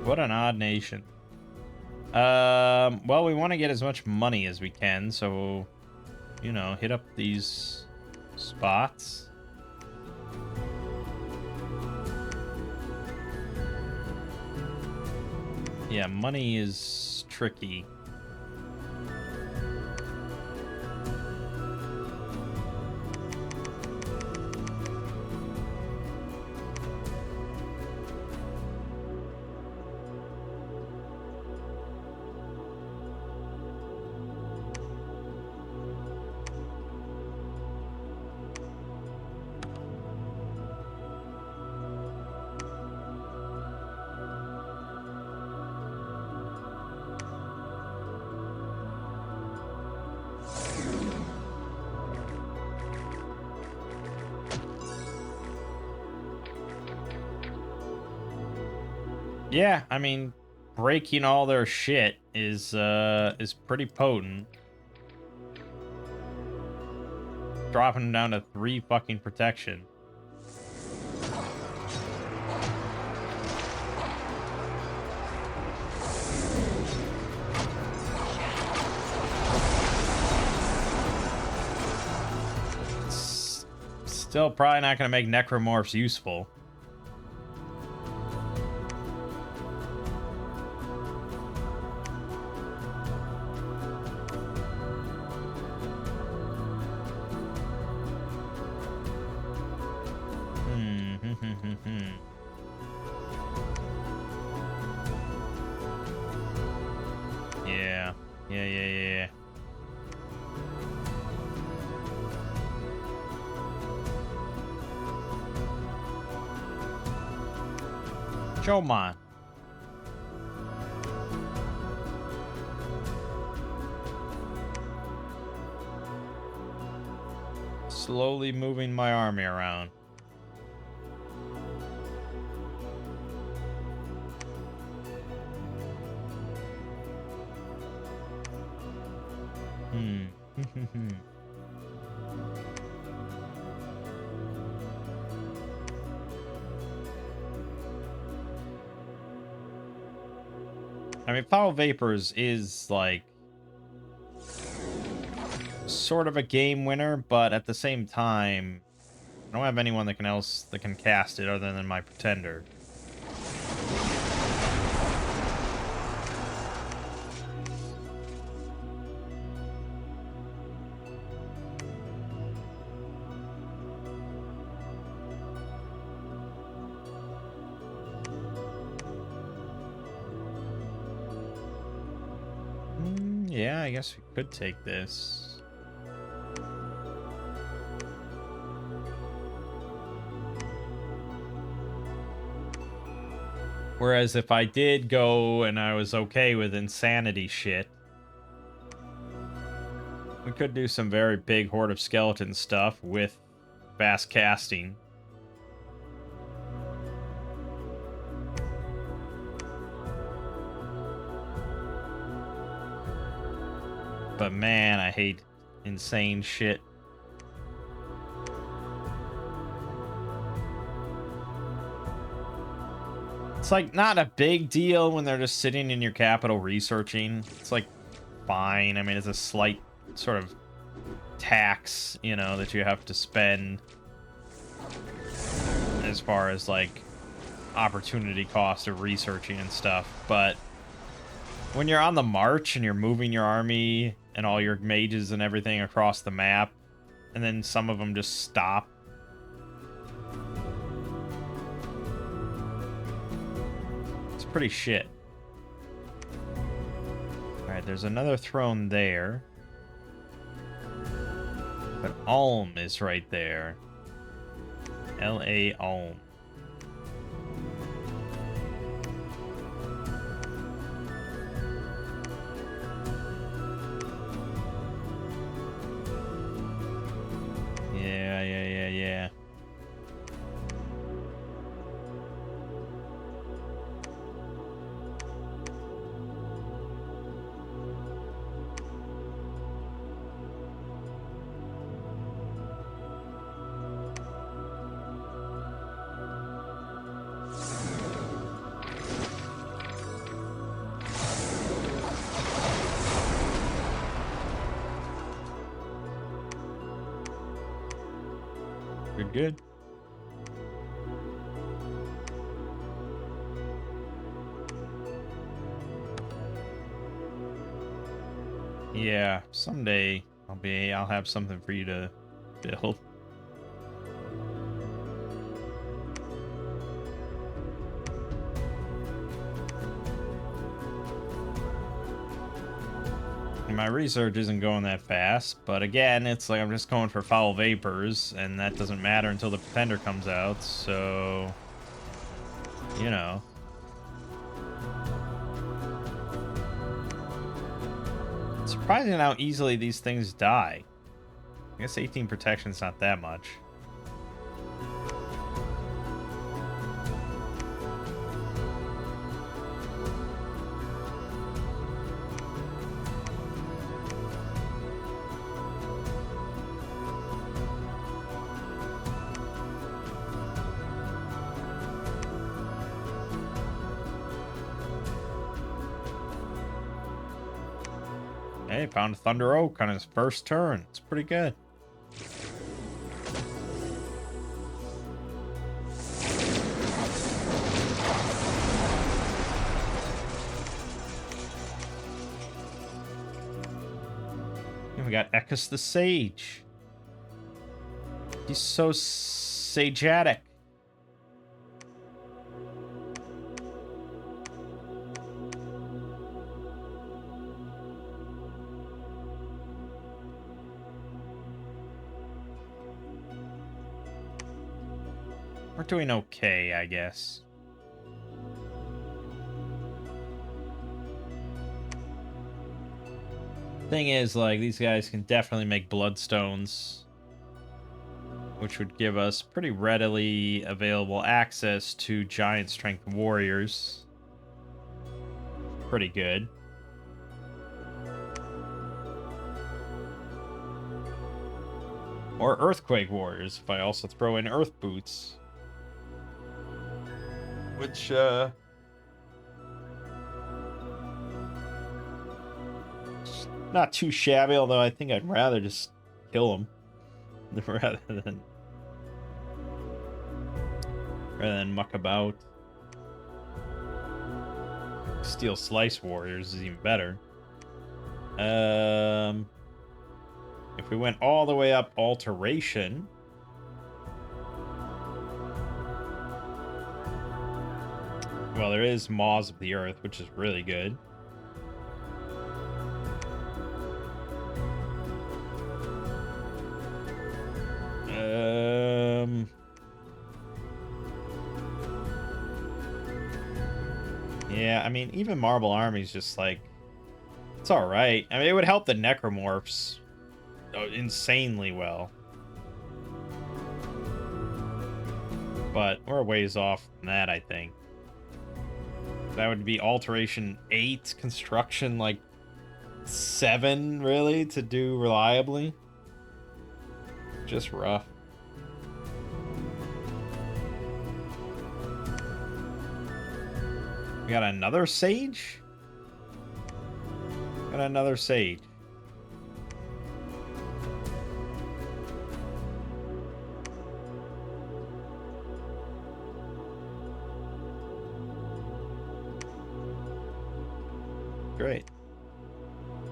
Speaker 1: What an odd nation. Well, we want to get as much money as we can, so, you know, hit up these spots. Yeah, money is tricky. Yeah, I mean, breaking all their shit is pretty potent. Dropping them down to 3 fucking protection. It's still probably not going to make necromorphs useful. Yeah. Showman. Slowly moving my army around. I mean, Foul Vapors is, like, sort of a game winner, but at the same time, I don't have anyone that can cast it other than my Pretender. Yeah, I guess we could take this. Whereas if I did go and I was okay with insanity shit, we could do some very big Horde of Skeleton stuff with fast casting. But man, I hate insane shit. It's like not a big deal when they're just sitting in your capital researching. It's like fine. I mean, it's a slight sort of tax, you know, that you have to spend as far as like opportunity cost of researching and stuff. But when you're on the march and you're moving your army and all your mages and everything across the map, and then some of them just stop, it's pretty shit. Alright, there's another throne there. But Ulm is right there. L.A. Ulm. Yeah. Good. Yeah, someday I'll have something for you to build. My research isn't going that fast, but again, it's like I'm just going for foul vapors, and that doesn't matter until the pretender comes out, so you know. It's surprising how easily these things die. I guess 18 protection's not that much. Hey, found a Thunder Oak on his first turn. It's pretty good. And we got Ekis the Sage. He's so sageatic. We're doing okay, I guess. Thing is, like, these guys can definitely make bloodstones, which would give us pretty readily available access to giant strength warriors. Pretty good. Or earthquake warriors, if I also throw in earth boots. Which, not too shabby, although I think I'd rather just kill them rather than muck about. Steel Slice Warriors is even better. If we went all the way up Alteration, well, there is Maws of the Earth, which is really good. Yeah, I mean, even Marble Army's just like, it's alright. I mean, it would help the Necromorphs insanely well. But we're a ways off from that, I think. That would be Alteration 8, Construction, like, 7, really, to do reliably. Just rough. We got another sage? Got another sage. Great.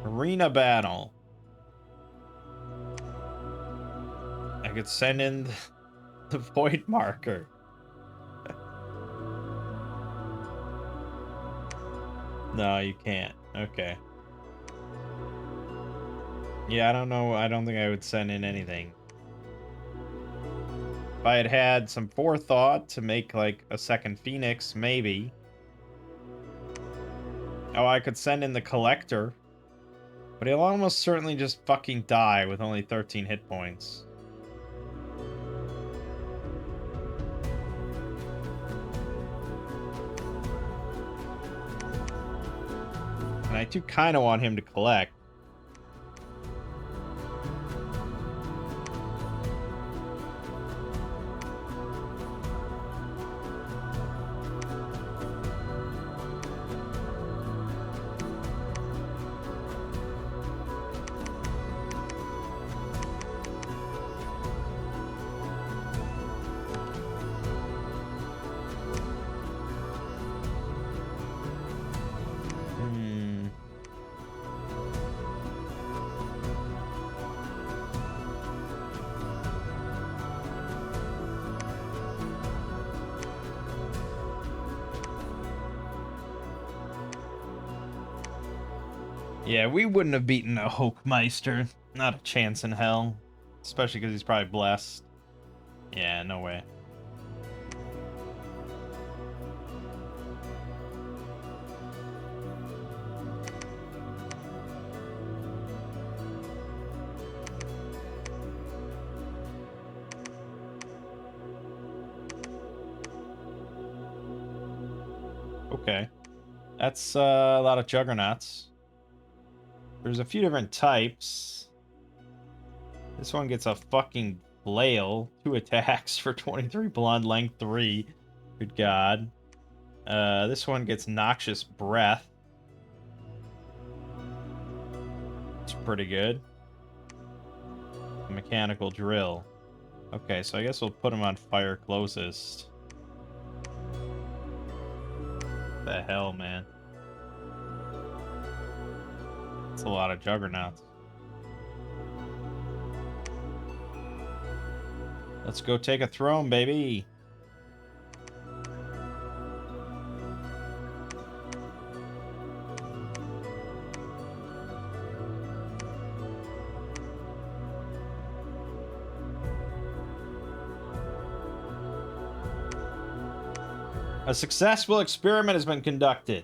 Speaker 1: Arena battle. I could send in the void marker. No, you can't. Okay. Yeah, I don't know. I don't think I would send in anything. If I had had some forethought to make, like, a second Phoenix, maybe. Oh, I could send in the Collector. But he'll almost certainly just fucking die with only 13 hit points. And I do kind of want him to collect. Yeah, we wouldn't have beaten a Hulkmeister. Not a chance in hell. Especially because he's probably blessed. Yeah, no way. Okay. That's a lot of Juggernauts. There's a few different types. This one gets a fucking flail. 2 attacks for 23 blood, length 3. Good god. This one gets noxious breath. It's pretty good. Mechanical drill. Okay, so I guess we'll put him on fire closest. What the hell, man? That's a lot of Juggernauts. Let's go take a throne, baby. A successful experiment has been conducted.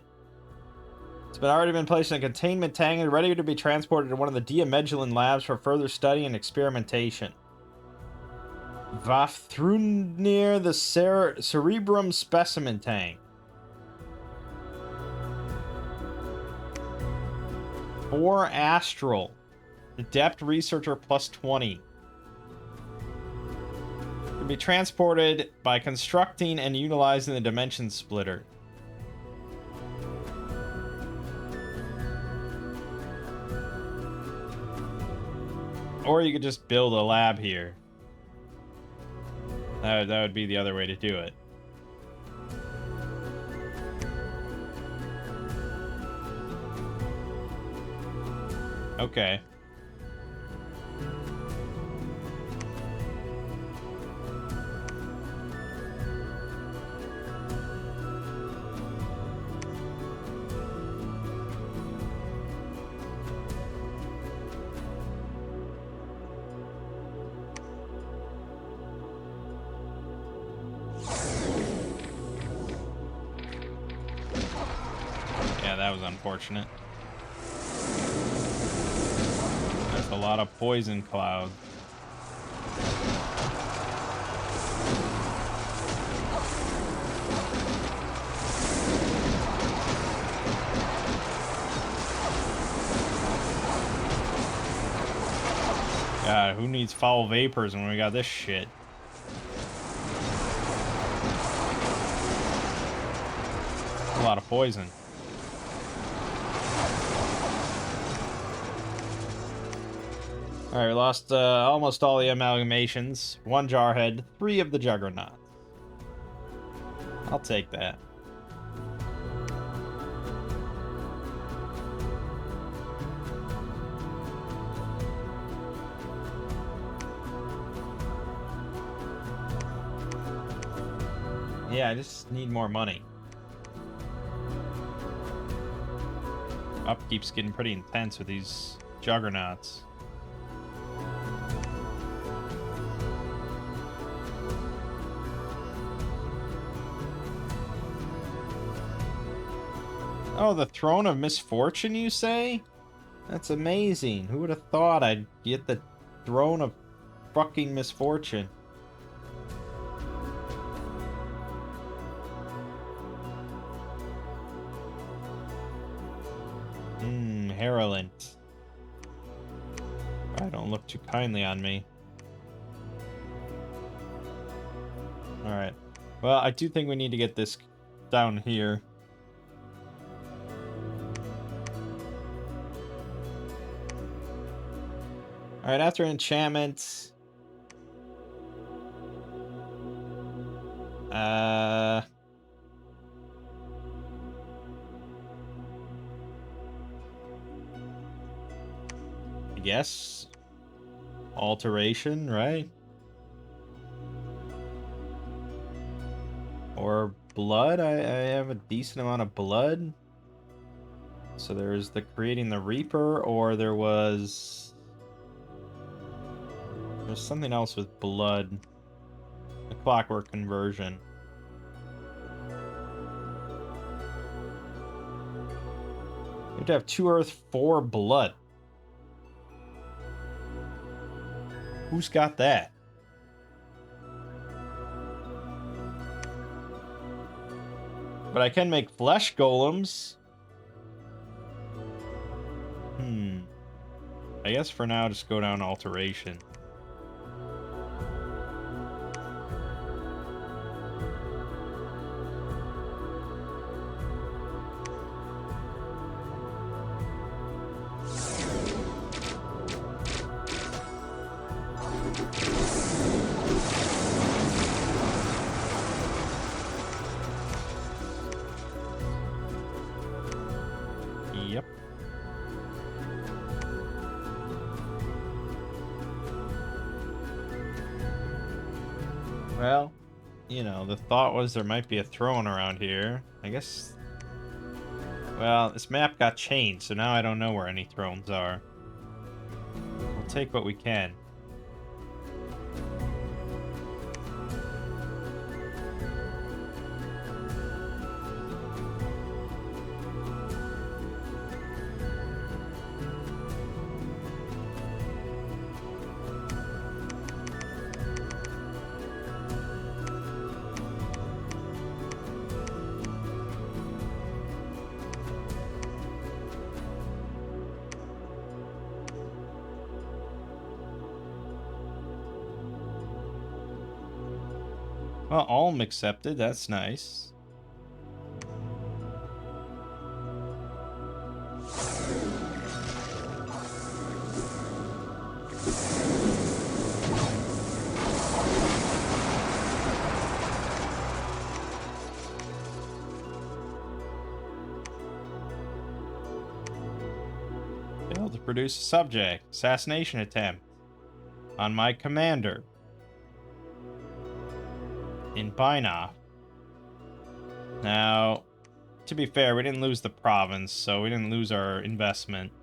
Speaker 1: It's already been placed in a containment tank and ready to be transported to one of the Diamedulla labs for further study and experimentation. Vafthrunir, the Cerebrum specimen tank. 4 Astral. Adept Researcher plus 20. Can be transported by constructing and utilizing the Dimension Splitter. Or you could just build a lab here. That would be the other way to do it. Okay. That was unfortunate. That's a lot of poison cloud. God, who needs foul vapors when we got this shit? lot of poison. Alright, we lost almost all the amalgamations. 1 Jarhead, 3 of the Juggernauts. I'll take that. Yeah, I just need more money. Upkeep's getting pretty intense with these Juggernauts. Oh, the Throne of Misfortune, you say? That's amazing. Who would have thought I'd get the Throne of fucking Misfortune? Herald. I don't look too kindly on me. Alright. Well, I do think we need to get this down here. Alright, after enchantments... I guess... alteration, right? Or blood? I have a decent amount of blood. So there's the creating the Reaper, or there was... there's something else with blood. The clockwork conversion. You have to have 2 earth, 4 blood. Who's got that? But I can make flesh golems. I guess for now, just go down alteration. Yep. Well, you know, the thought was there might be a throne around here. I guess... well, this map got changed, so now I don't know where any thrones are. We'll take what we can. Well, Alm accepted. That's nice. Failed to produce a subject. Assassination attempt on my commander. In Binoff. Now, to be fair, we didn't lose the province, so we didn't lose our investment.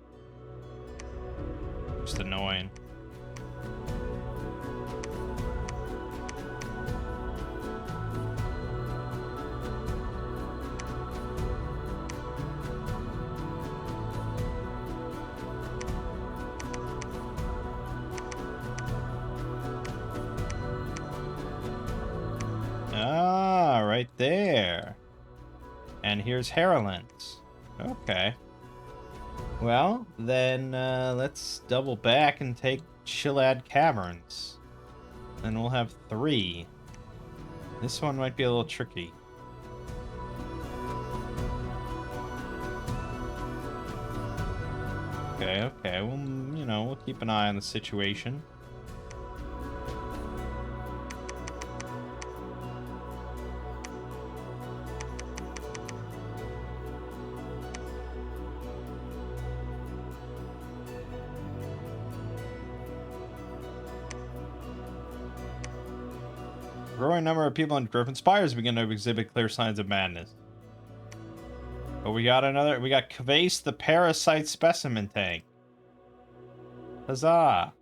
Speaker 1: Just annoying. Ah, right there. And here's Herald. Okay. Well, then let's double back and take Chilad Caverns. Then we'll have 3. This one might be a little tricky. Okay, okay. Well, you know, we'll keep an eye on the situation. Growing number of people in Griffin Spires begin to exhibit clear signs of madness. But we got Kvace the Parasite Specimen Tank. Huzzah!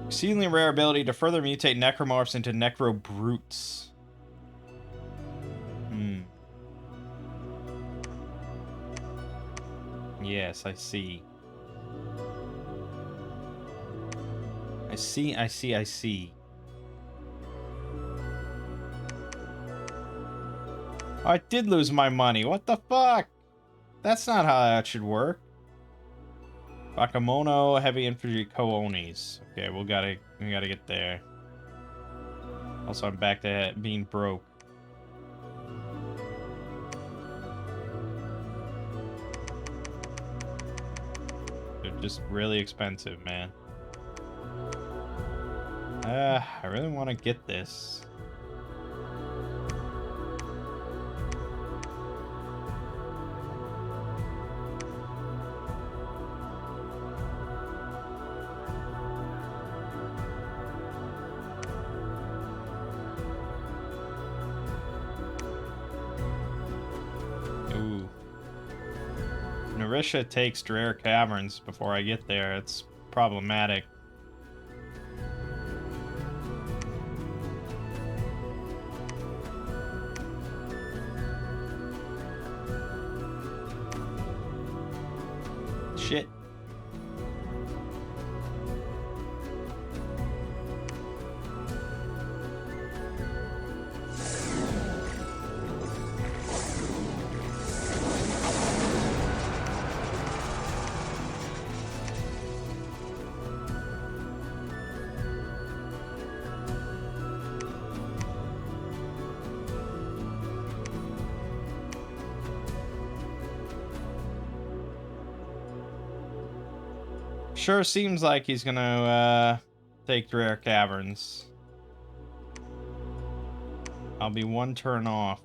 Speaker 1: Exceedingly rare ability to further mutate necromorphs into necrobrutes. Yes, I see. I see. I did lose my money. What the fuck? That's not how that should work. Bakamono, heavy infantry Koonis. Okay, we gotta get there. Also, I'm back to being broke. They're just really expensive, man. I really want to get this. Ooh. Narisha takes Dreher Caverns before I get there. It's problematic. Shit. Sure seems like he's gonna take Dreher Caverns. I'll be one turn off.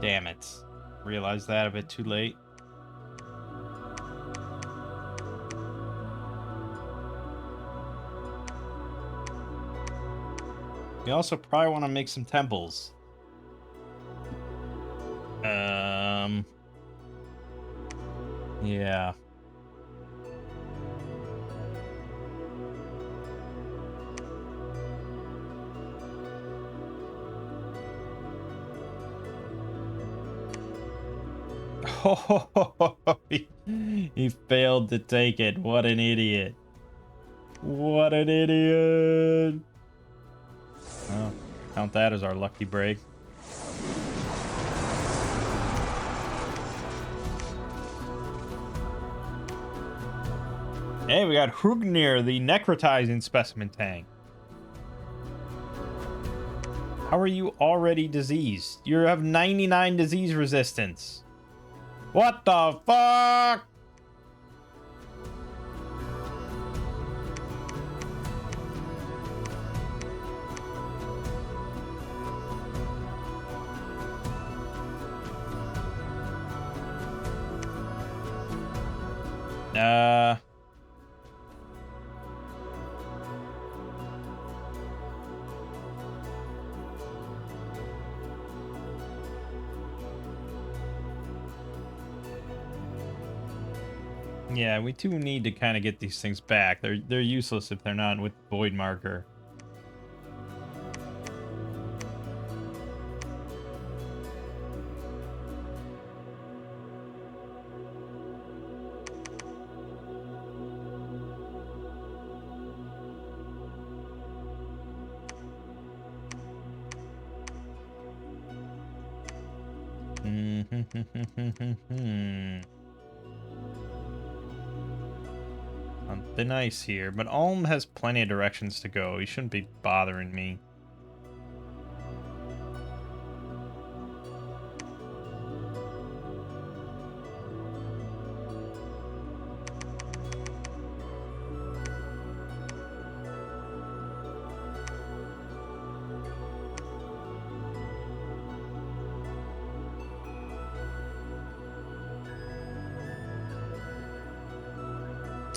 Speaker 1: Damn it. Realized that a bit too late. We also probably want to make some temples. Yeah. Oh, he failed to take it. What an idiot. What an idiot. Oh, count that as our lucky break. Hey, we got Hugnir, the necrotizing specimen tank. How are you already diseased? You have 99 disease resistance. What the fuck? Yeah, we do need to kind of get these things back. They're useless if they're not with Void Marker. thin ice here, but Ulm has plenty of directions to go. He shouldn't be bothering me.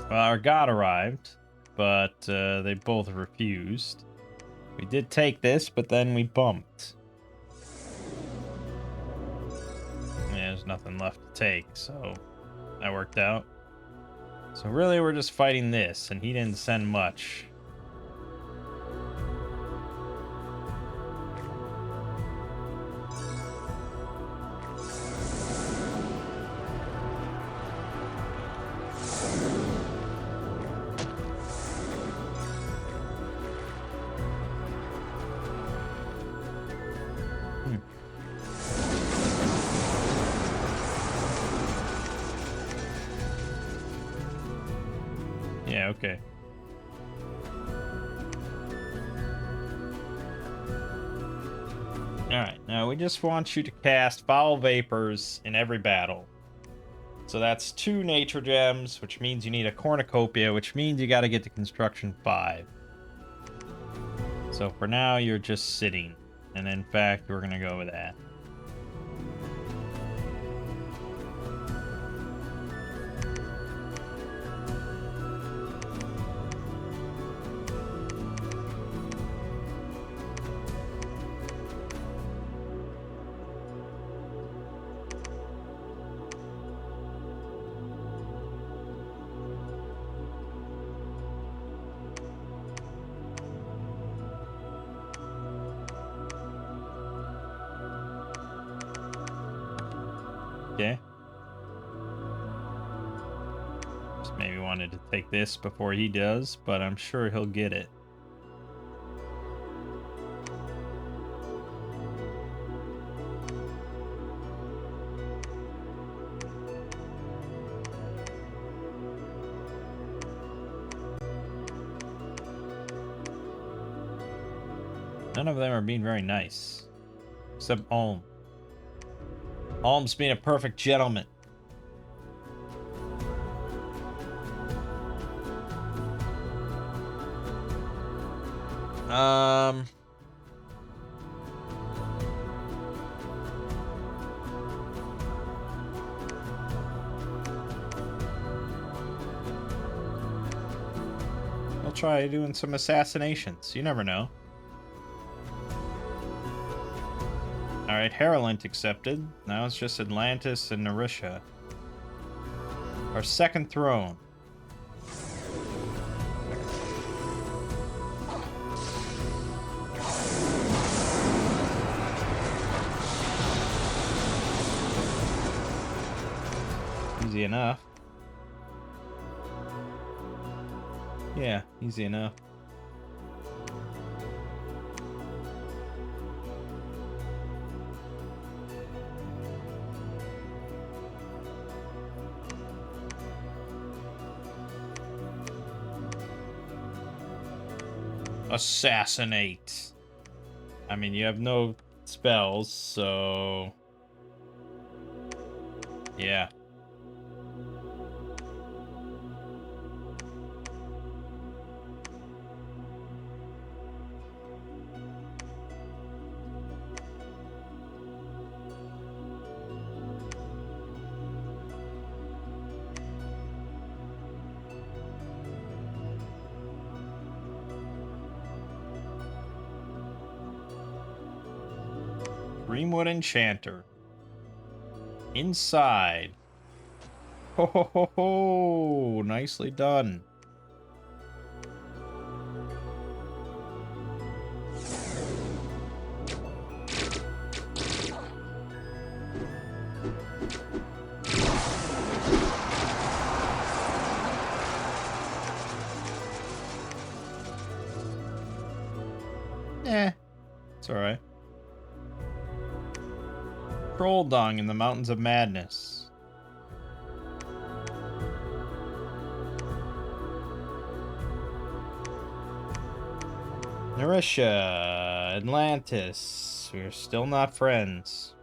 Speaker 1: Well, our god arrived, but they both refused. We did take this, but then we bumped. Yeah, there's nothing left to take, so that worked out. So really, we're just fighting this, and he didn't send much. Yeah, okay. Alright, now we just want you to cast Foul Vapors in every battle. So that's 2 Nature Gems, which means you need a Cornucopia, which means you gotta get to Construction 5. So for now, you're just sitting. And in fact, we're gonna go with that. Okay. Just maybe wanted to take this before he does, but I'm sure he'll get it. None of them are being very nice. Except Ulm. Ulm's being a perfect gentleman. We'll try doing some assassinations. You never know. Alright, Herolent accepted. Now it's just Atlantis and Narisha. Our second throne. Easy enough. Yeah, easy enough. Assassinate. I mean, you have no spells, so... yeah. Greenwood Enchanter. Inside. Ho ho ho ho! Nicely done. It's alright. Troll dung in the Mountains of Madness. Marisha, Atlantis. We're still not friends.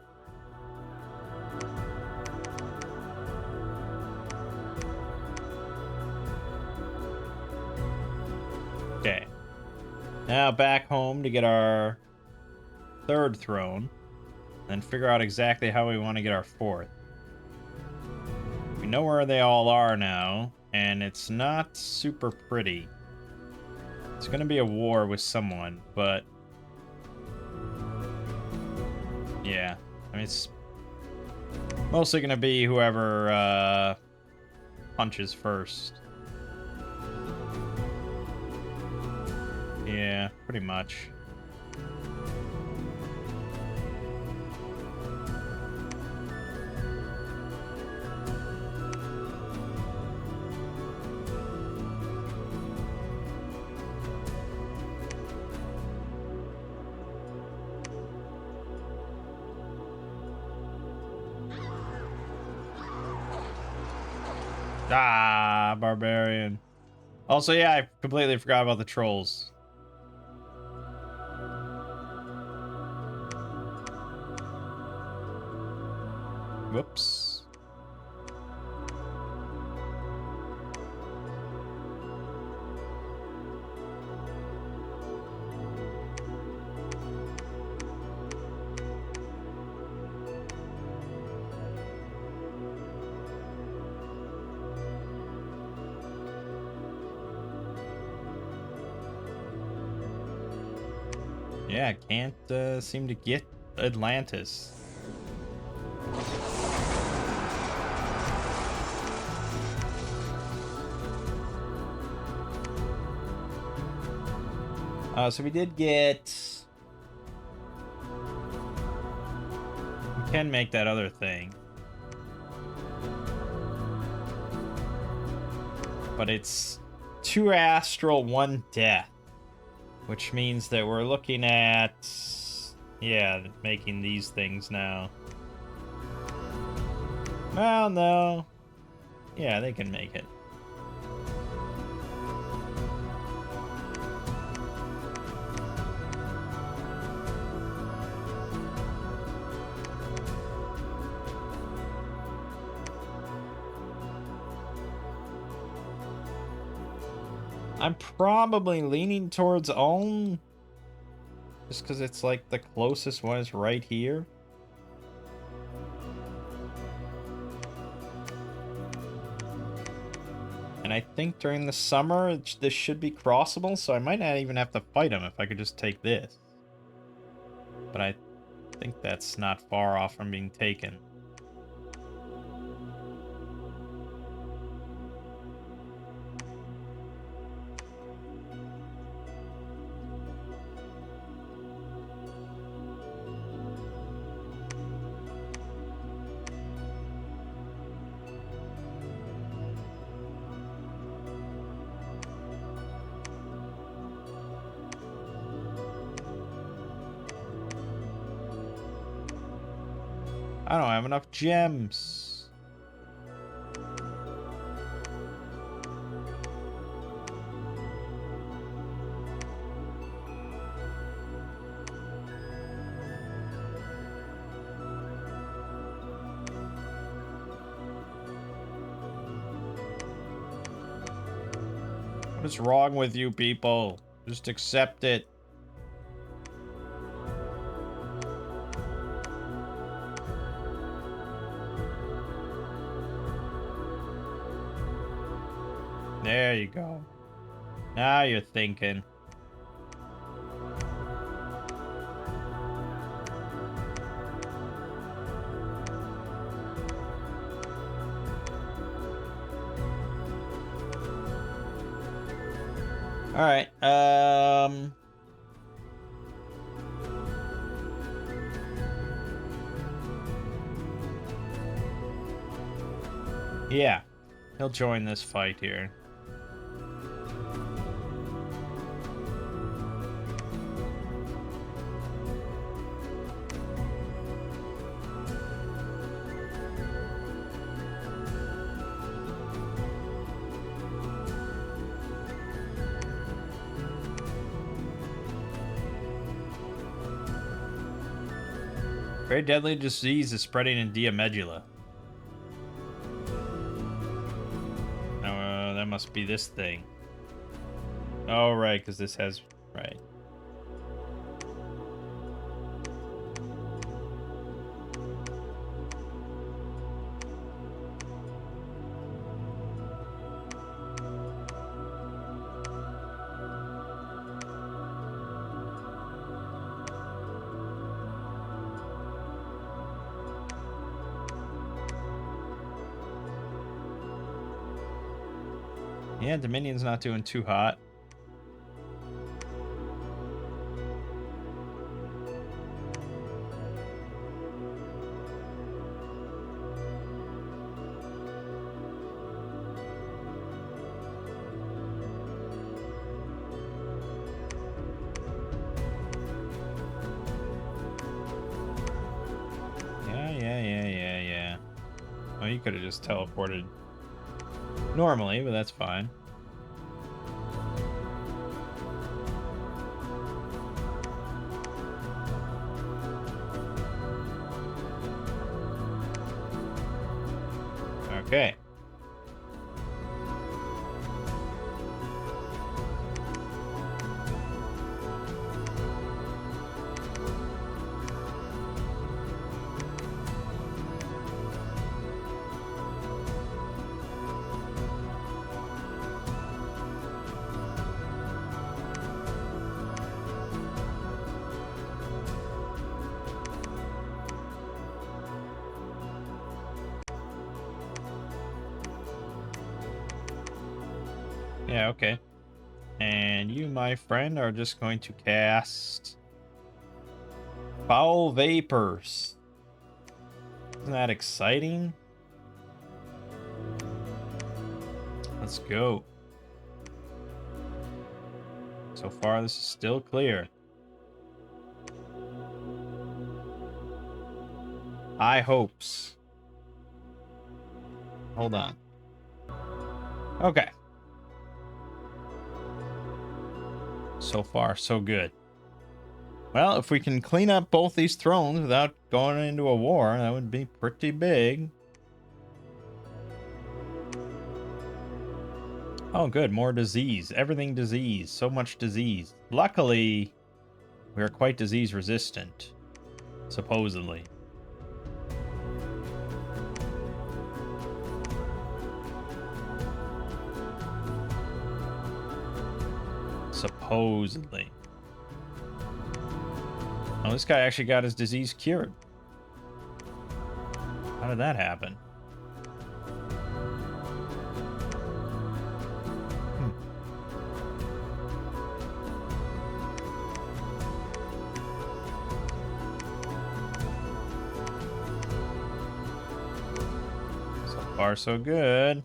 Speaker 1: Okay. Now back home to get our third throne. Then figure out exactly how we want to get our fourth. We know where they all are now, and it's not super pretty. It's gonna be a war with someone, but yeah, I mean, it's mostly gonna be whoever punches first. Yeah, pretty much. Ah, barbarian. Also, yeah, I completely forgot about the trolls. Whoops. Yeah, I can't seem to get Atlantis. So we did get... We can make that other thing. But it's 2 astral, 1 death. Which means that we're looking at... Yeah, making these things now. Well, no. Yeah, they can make it. I'm probably leaning towards Ulm. Just because it's like the closest one is right here. And I think during the summer, this should be crossable, so I might not even have to fight him if I could just take this. But I think that's not far off from being taken. I don't have enough gems. What is wrong with you people? Just accept it. There you go. Now you're thinking. All right. Yeah. He'll join this fight here. Very deadly disease is spreading in Diamedulla. That must be this thing. Oh, right, because this has... Right. Yeah, Dominion's not doing too hot. Yeah. Well, you could have just teleported normally, but that's fine. Okay. Yeah, okay. And you, my friend, are just going to cast Foul Vapors. Isn't that exciting? Let's go. So far, this is still clear. High hopes. Hold on. Okay. So far, so good. Well, if we can clean up both these thrones without going into a war, that would be pretty big. Oh, good. More disease. Everything disease. So much disease. Luckily, we are quite disease resistant. Supposedly. Supposedly. Oh, this guy actually got his disease cured. How did that happen? So far, so good.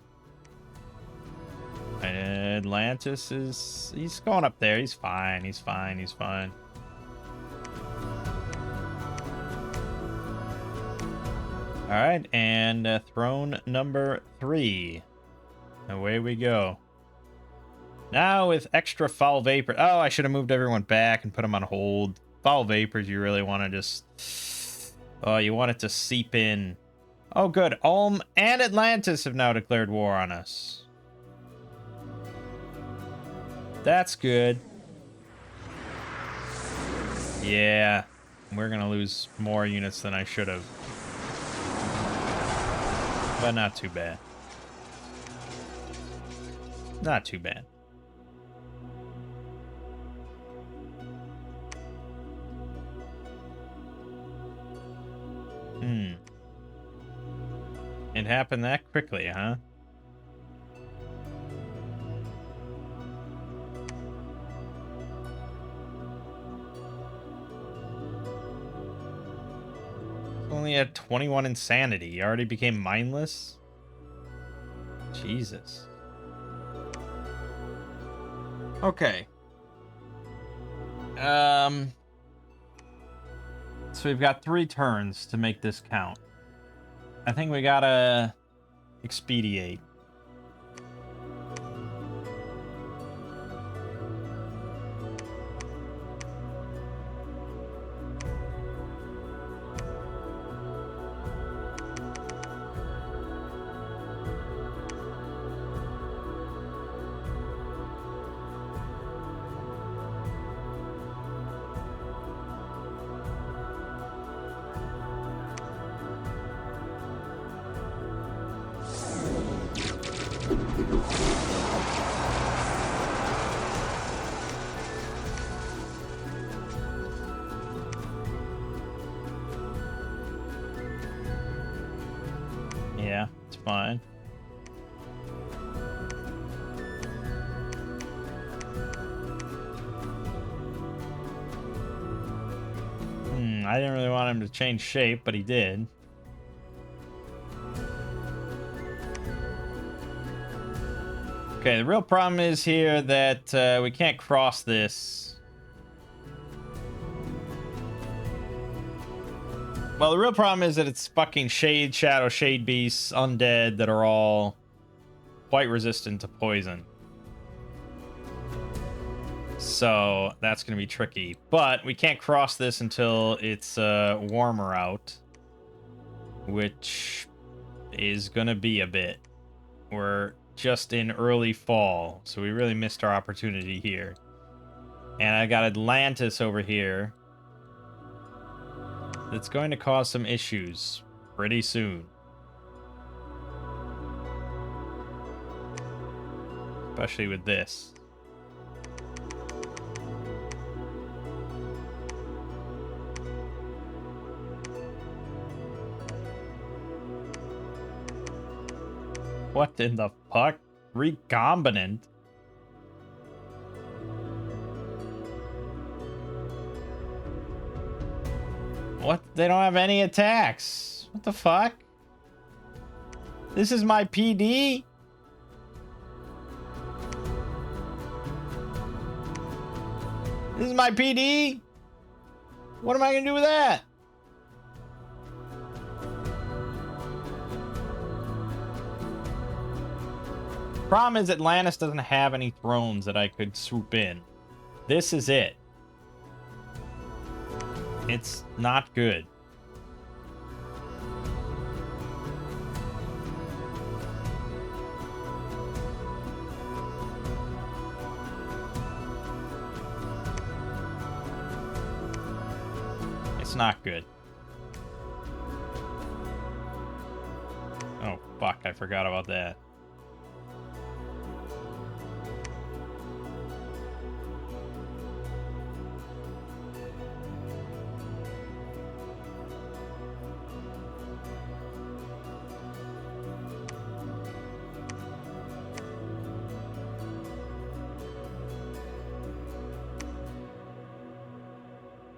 Speaker 1: Atlantis is... He's going up there. He's fine. He's fine. He's fine. Alright, and throne number 3. Away we go. Now with extra foul vapor. Oh, I should have moved everyone back and put them on hold. Foul vapors, you really want to just... Oh, you want it to seep in. Oh, good. Ulm and Atlantis have now declared war on us. That's good. Yeah, we're going to lose more units than I should have. But not too bad. Not too bad. It happened that quickly, huh? Only had 21 insanity. He already became mindless? Jesus. Okay. So we've got 3 turns to make this count. I think we gotta expedite. fine. I didn't really want him to change shape, but he did. Okay, the real problem is here that we can't cross this. Well, the real problem is that it's fucking Shade, Shadow, Shade Beasts, Undead that are all quite resistant to poison. So that's going to be tricky. But we can't cross this until it's warmer out, which is going to be a bit. We're just in early fall, so we really missed our opportunity here. And I got Atlantis over here. That's going to cause some issues pretty soon. Especially with this. What in the fuck? Recombinant? What? They don't have any attacks. What the fuck? This is my PD? This is my PD? What am I gonna do with that? Problem is Atlantis doesn't have any thrones that I could swoop in. This is it. It's not good. It's not good. Oh, fuck. I forgot about that.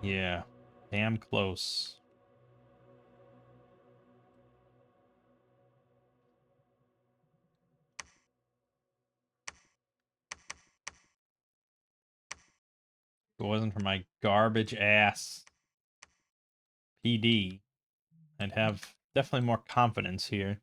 Speaker 1: Yeah, damn close. If it wasn't for my garbage ass PD, I'd have definitely more confidence here.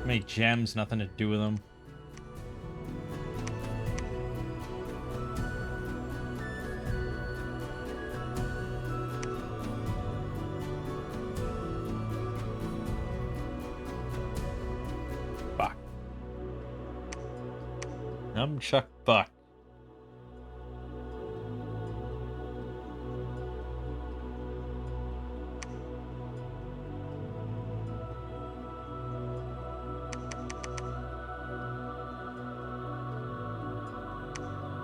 Speaker 1: Make gems, nothing to do with them. Fuck. Chuck fuck.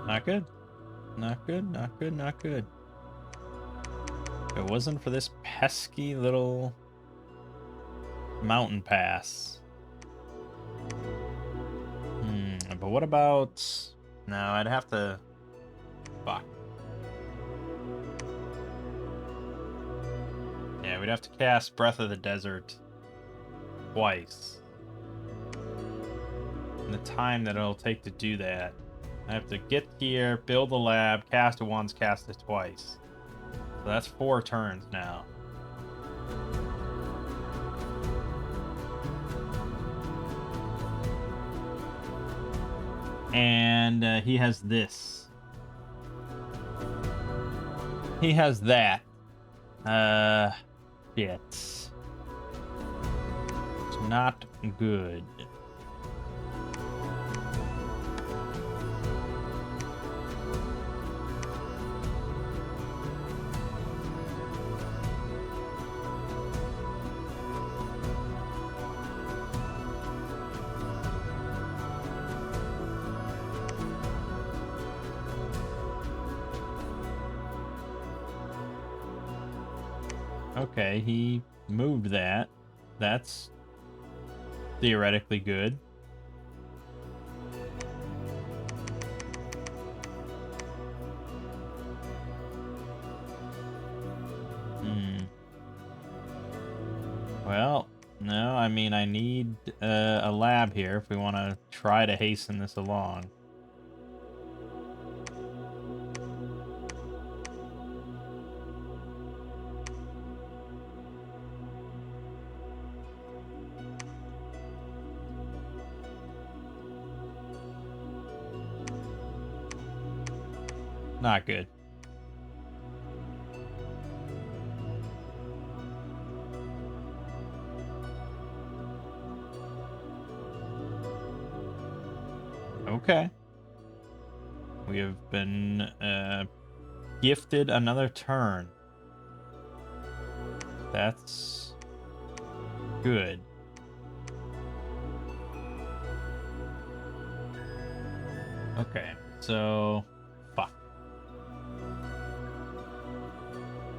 Speaker 1: Not good. Not good, not good, not good. If it wasn't for this pesky little mountain pass. But what about... No, I'd have to... Fuck. Yeah, we'd have to cast Breath of the Desert twice. And the time that it'll take to do that. I have to get here, build the lab, cast it once, cast it twice. So that's 4 turns now. And he has this. He has that. Shit. It's not good. Okay, he moved that. That's theoretically good. Well, no, I mean, I need a lab here if we want to try to hasten this along. Not good. Okay. We have been gifted another turn. That's good. Okay, so fuck.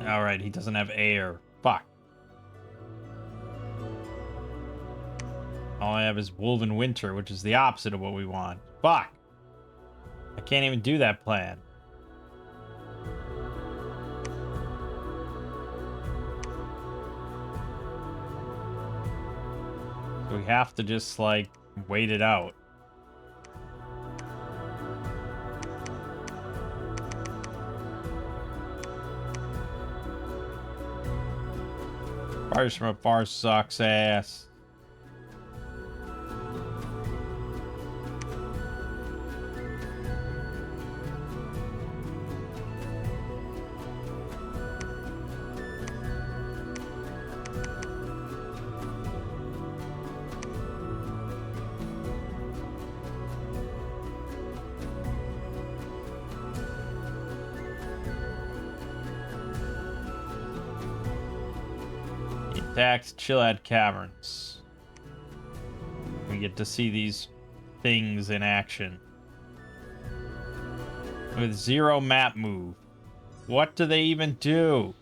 Speaker 1: Alright, he doesn't have air. Fuck. All I have is Woven Winter, which is the opposite of what we want. Fuck! I can't even do that plan. So we have to just, like, wait it out. Fires from afar sucks ass. Attacks Chillad Caverns. We get to see these things in action. With 0 map move. What do they even do?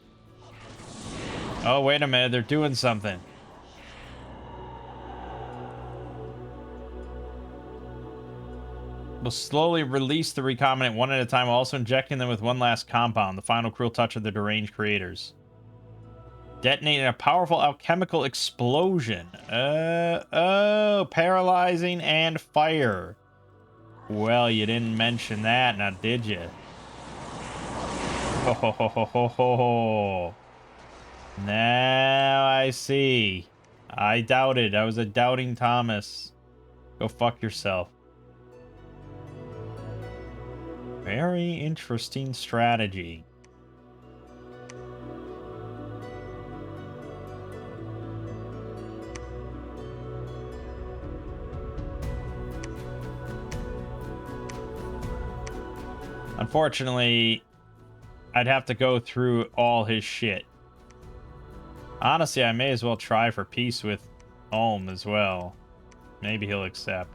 Speaker 1: Oh, wait a minute, they're doing something. We'll slowly release the recombinant one at a time, while also injecting them with one last compound, the final cruel touch of the deranged creators. Detonating a powerful alchemical explosion. Oh, paralyzing and fire. Well, you didn't mention that, now did you? Ho ho ho ho ho ho ho. Now I see. I doubted. I was a doubting Thomas. Go fuck yourself. Very interesting strategy. Unfortunately, I'd have to go through all his shit. Honestly, I may as well try for peace with Ulm as well. Maybe he'll accept.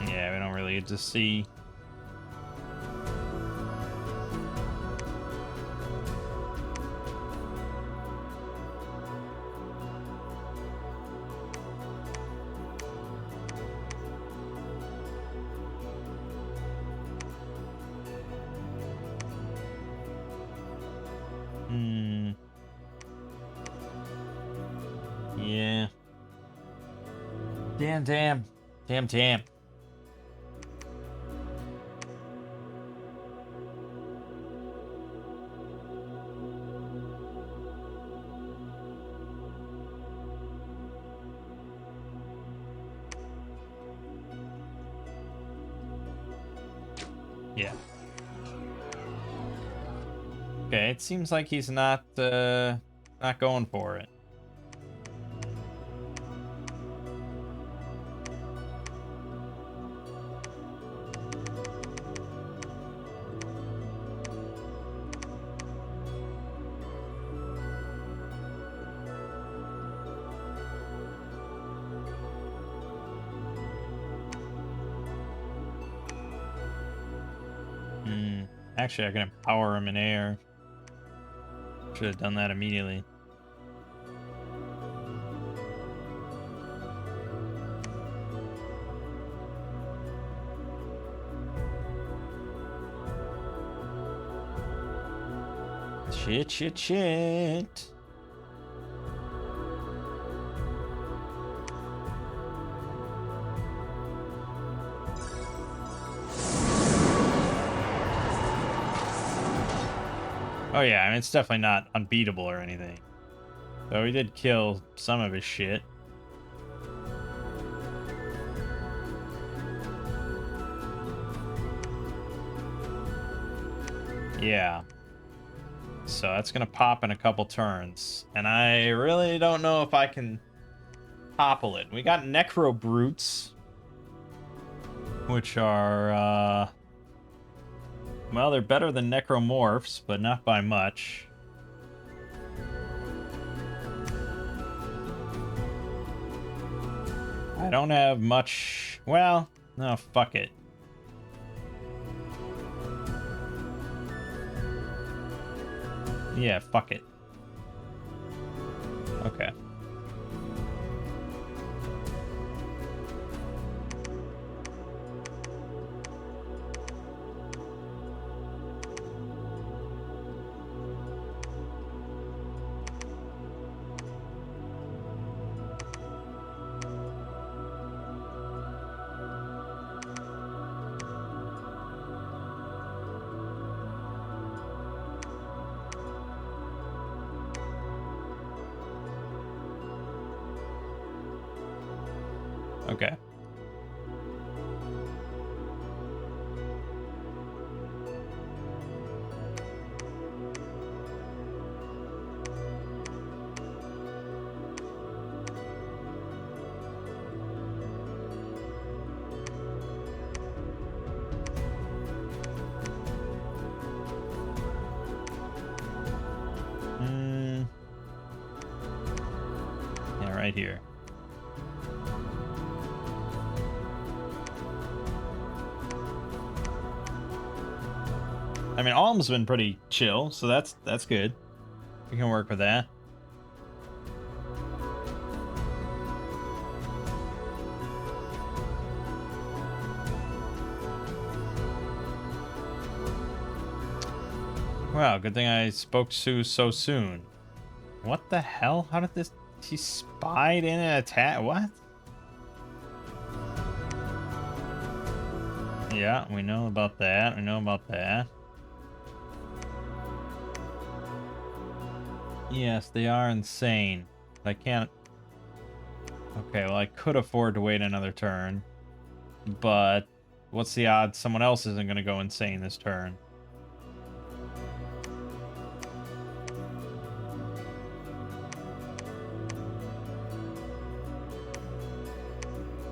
Speaker 1: Yeah, we don't really get to see. Yeah. Damn. Yeah. Okay, it seems like he's not going for it. Actually, I can empower him in air. Should have done that immediately. Shit. Oh yeah, I mean, it's definitely not unbeatable or anything. Though we did kill some of his shit. Yeah. So that's gonna pop in a couple turns. And I really don't know if I can topple it. We got Necro Brutes, which are, well, they're better than Necromorphs, but not by much. I don't have much... Well, no, fuck it. Yeah, fuck it. Okay. Okay. Yeah, right here. I mean, Alm's been pretty chill, so that's good. We can work with that. Wow, good thing I spoke to so soon. What the hell? How did this... He spied in an attack? What? Yeah, we know about that. We know about that. Yes, they are insane. I can't... Okay, well, I could afford to wait another turn. But what's the odds someone else isn't going to go insane this turn?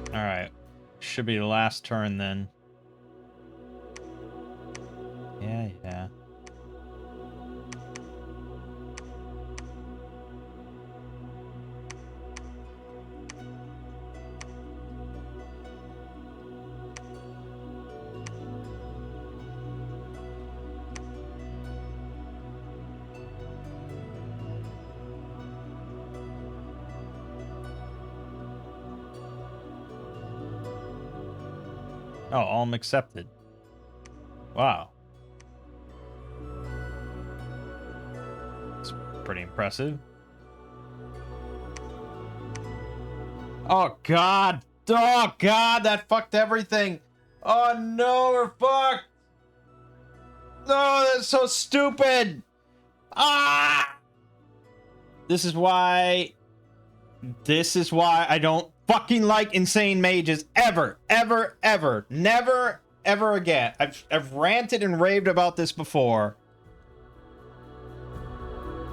Speaker 1: Alright. Should be the last turn then. Yeah. Oh, Alm accepted. Wow. It's pretty impressive. Oh, God. Oh, God, that fucked everything. Oh, no, we're fucked. No, that's so stupid. Ah! This is why I don't fucking like insane mages ever. Never, ever again. I've ranted and raved about this before.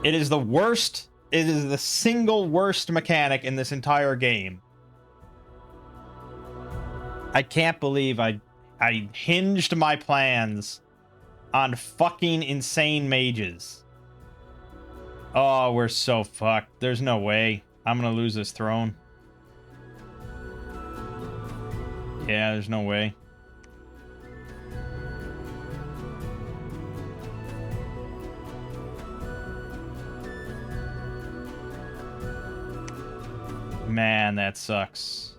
Speaker 1: It is the worst. It is the single worst mechanic in this entire game. I can't believe I hinged my plans on fucking insane mages. Oh, we're so fucked. There's no way. I'm gonna lose this throne. Yeah, there's no way. Man, that sucks.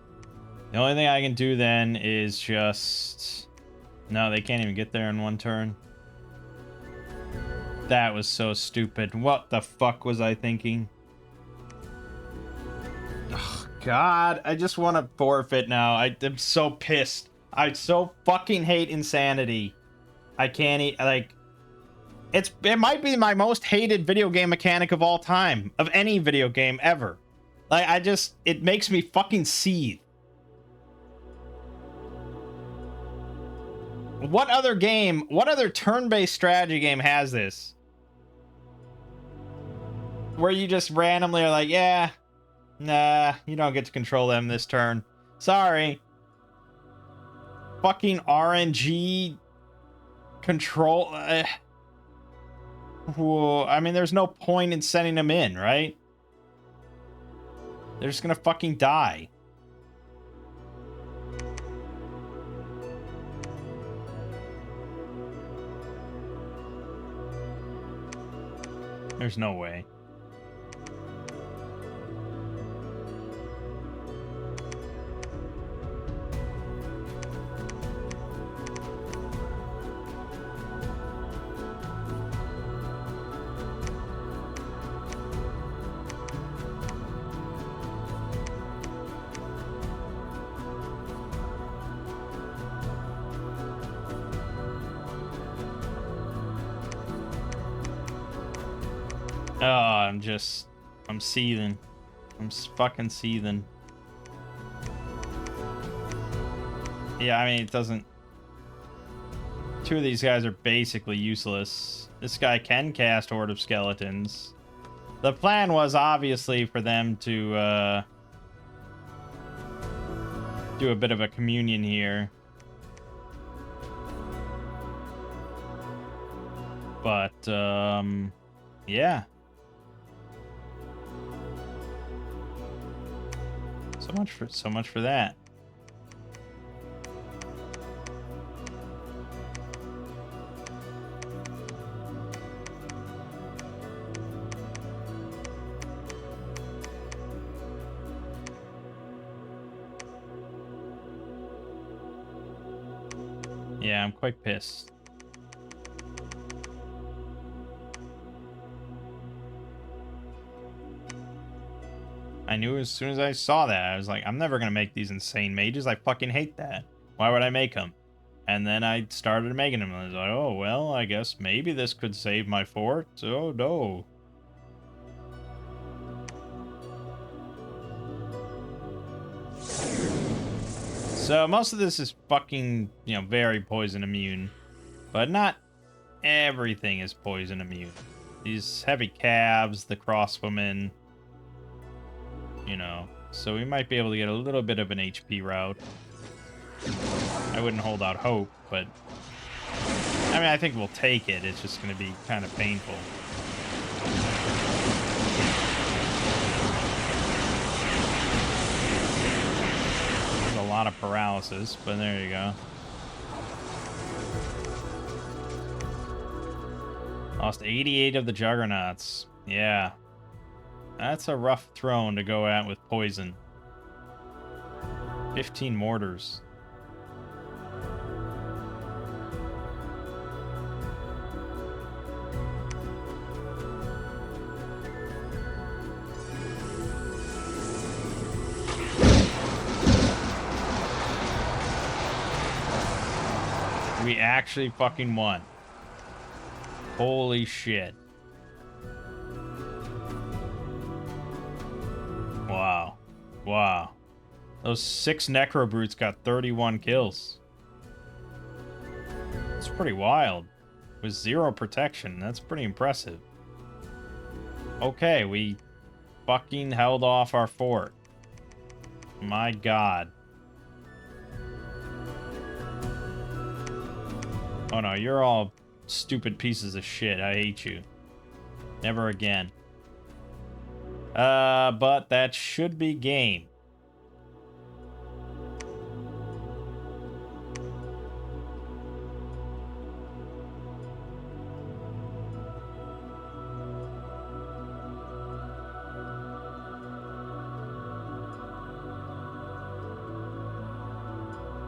Speaker 1: The only thing I can do then is just... No, they can't even get there in one turn. That was so stupid. What the fuck was I thinking? Oh, God, I just want to forfeit now. I'm so pissed. I so fucking hate insanity. I can't like... It might be my most hated video game mechanic of all time. Of any video game ever. Like, it makes me fucking seethe. What other turn-based strategy game has this? Where you just randomly are like, yeah, nah, you don't get to control them this turn. Sorry. Fucking RNG control. Whoa, I mean, there's no point in sending them in, right? They're just gonna fucking die. There's no way. Oh, I'm seething. I'm fucking seething. Yeah, I mean, it doesn't... Two of these guys are basically useless. This guy can cast Horde of Skeletons. The plan was obviously for them to do a bit of a communion here. But, yeah. So much for that. Yeah, I'm quite pissed. I knew as soon as I saw that, I was like, I'm never gonna make these insane mages. I fucking hate that. Why would I make them? And then I started making them, and I was like, oh, well, I guess maybe this could save my fort. Oh, no. So most of this is fucking, you know, very poison immune. But not everything is poison immune. These heavy calves, the crossbowmen... You know, so we might be able to get a little bit of an HP route. I wouldn't hold out hope, but... I mean, I think we'll take it. It's just going to be kind of painful. There's a lot of paralysis, but there you go. Lost 88 of the Juggernauts. Yeah. That's a rough throne to go at with poison. 15 mortars. We actually fucking won. Holy shit. Wow. Wow. Those 6 Necro Brutes got 31 kills. It's pretty wild. With 0 protection. That's pretty impressive. Okay, we fucking held off our fort. My god. Oh no, you're all stupid pieces of shit. I hate you. Never again. But that should be game.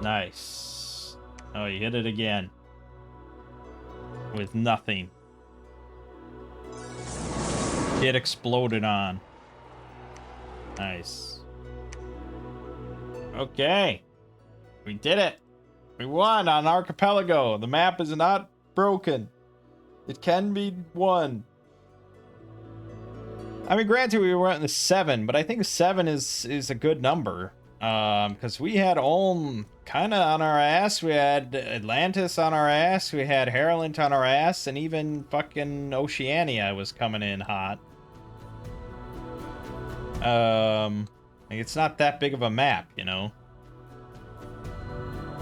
Speaker 1: Nice. Oh, you hit it again. With nothing. It exploded on. Nice. Okay. We did it. We won on Archipelago. The map is not broken. It can be won. I mean, granted, we were in the 7, but I think 7 is a good number. Because we had Ulm kind of on our ass. We had Atlantis on our ass. We had Harrowland on our ass. And even fucking Oceania was coming in hot. Like, it's not that big of a map, you know?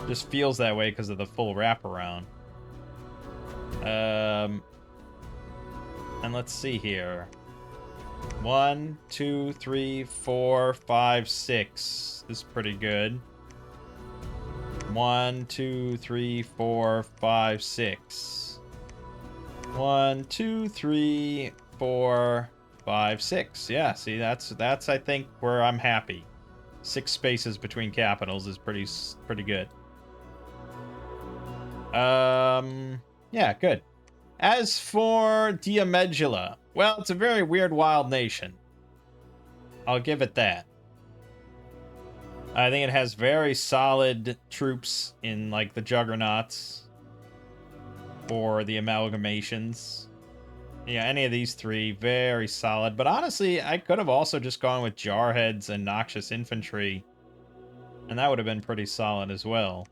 Speaker 1: Just feels that way because of the full wraparound. And let's see here. 1, 2, 3, 4, 5, 6. This is pretty good. 1, 2, 3, 4, 5, 6. 1, 2, 3, 4, 5, 6. Yeah, see, that's I think where I'm happy. 6 spaces between capitals is pretty good. Yeah, good. As for Diamedulla, well, it's a very weird wild nation. I'll give it that. I think it has very solid troops in, like, the Juggernauts. Or the Amalgamations. Yeah, any of these 3, very solid. But honestly, I could have also just gone with Jarheads and Noxious Infantry. And that would have been pretty solid as well.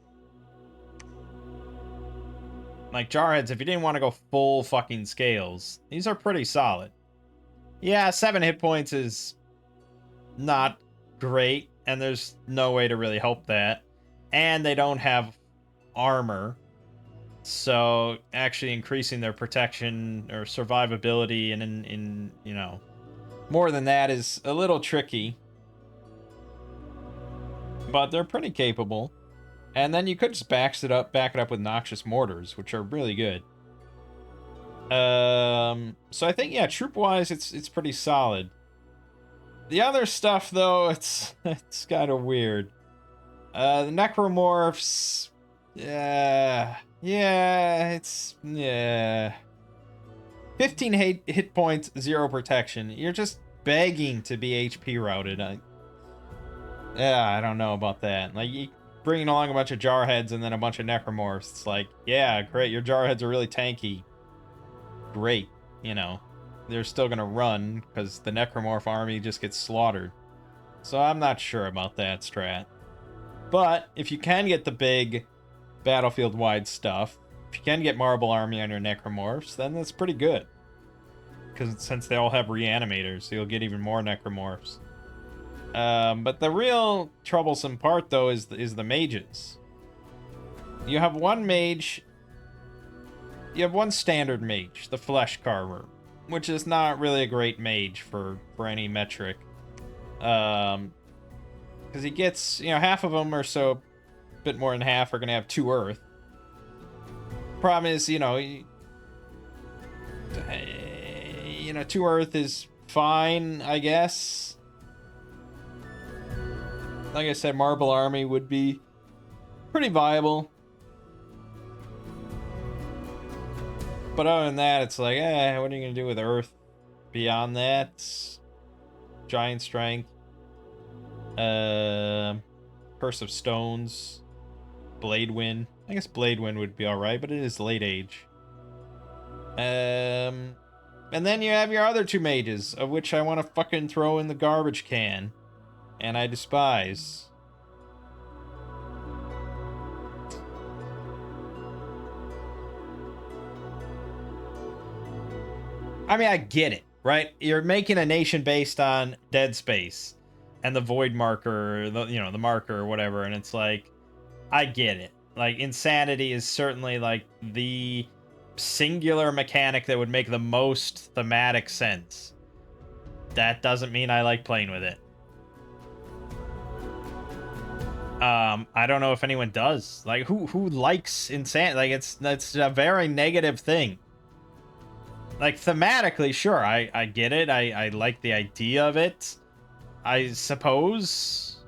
Speaker 1: Like, Jarheads, if you didn't want to go full fucking scales, these are pretty solid. Yeah, 7 hit points is not great, and there's no way to really help that. And they don't have armor, so actually increasing their protection or survivability and in you know, more than that is a little tricky. But they're pretty capable. And then you could just back it up with Noxious Mortars, which are really good. So I think, yeah, troop-wise, it's pretty solid. The other stuff, though, it's kind of weird. The Necromorphs, yeah, 15 hit points, 0 protection. You're just begging to be HP routed. I don't know about that. Like, you bringing along a bunch of Jarheads and then a bunch of Necromorphs. It's like, yeah, great, your Jarheads are really tanky. Great, you know. They're still gonna run, because the Necromorph army just gets slaughtered. So I'm not sure about that strat. But, if you can get the big battlefield-wide stuff, if you can get Marble Army on your Necromorphs, then that's pretty good. Because since they all have Reanimators, you'll get even more Necromorphs. But the real troublesome part, though, is the mages. You have one mage. You have one standard mage, the Flesh Carver, which is not really a great mage for any metric. Because he gets, you know, half of them or so, a bit more than half are going to have 2 earth. Problem is, you know, 2 earth is fine, I guess. Like I said, Marble Army would be pretty viable. But other than that, it's like, what are you going to do with Earth beyond that? Giant Strength. Curse of Stones. Blade Wind. I guess Blade Wind would be alright, but it is late age. And then you have your other 2 mages, of which I want to fucking throw in the garbage can. And I despise. I mean, I get it, right? You're making a nation based on Dead Space and the Void Marker, the marker or whatever, and it's like, I get it. Like, Insanity is certainly like the singular mechanic that would make the most thematic sense. That doesn't mean I like playing with it. I don't know if anyone does. Like, who likes Insanity? Like, that's a very negative thing. Like, thematically, sure, I get it. I like the idea of it, I suppose.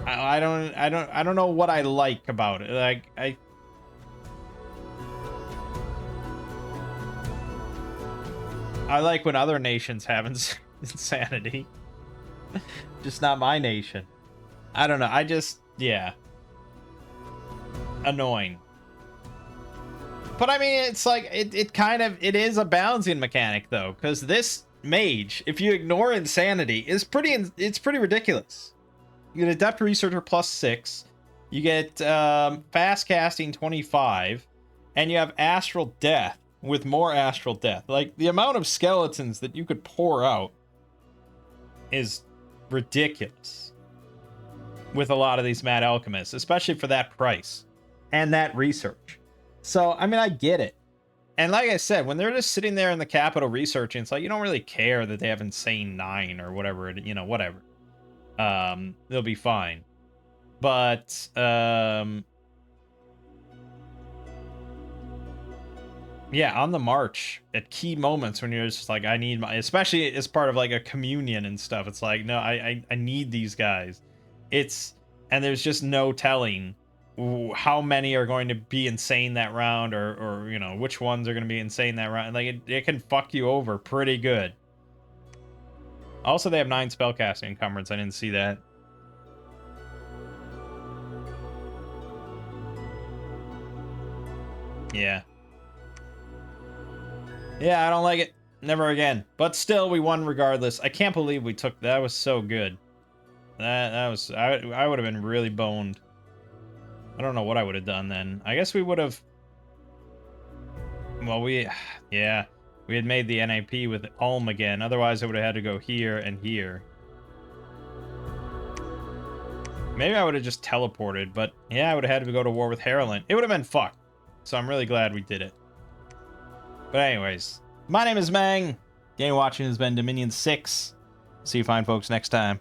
Speaker 1: I don't know what I like about it. Like, I like when other nations have insanity. Just not my nation. I don't know. Yeah. Annoying. But I mean, it's like, it is a balancing mechanic though, because this mage, if you ignore insanity, it's pretty ridiculous. You get Adept Researcher +6, you get Fast Casting 25, and you have Astral Death with more Astral Death. Like, the amount of skeletons that you could pour out is ridiculous with a lot of these Mad Alchemists, especially for that price and that research. So, I mean, I get it. And like I said, when they're just sitting there in the capital researching, it's like, you don't really care that they have Insane 9 or whatever, whatever. They'll be fine. But, yeah, on the march, at key moments when you're just like, I need my, especially as part of like a communion and stuff, it's like, no, I need these guys. And there's just no telling how many are going to be insane that round, or which ones are going to be insane that round. Like, it can fuck you over pretty good. Also, they have 9 spellcasting encumbrance. I didn't see that. Yeah. Yeah, I don't like it. Never again. But still, we won regardless. I can't believe we took that. Was so good. That was, I would have been really boned. I don't know what I would have done then. I guess we would have, well, yeah, we had made the NAP with Ulm again. Otherwise, I would have had to go here and here. Maybe I would have just teleported, but yeah, I would have had to go to war with Harrowland. It would have been fucked. So I'm really glad we did it. But anyways, my name is Mangg. Game watching has been Dominion 6. See you fine folks next time.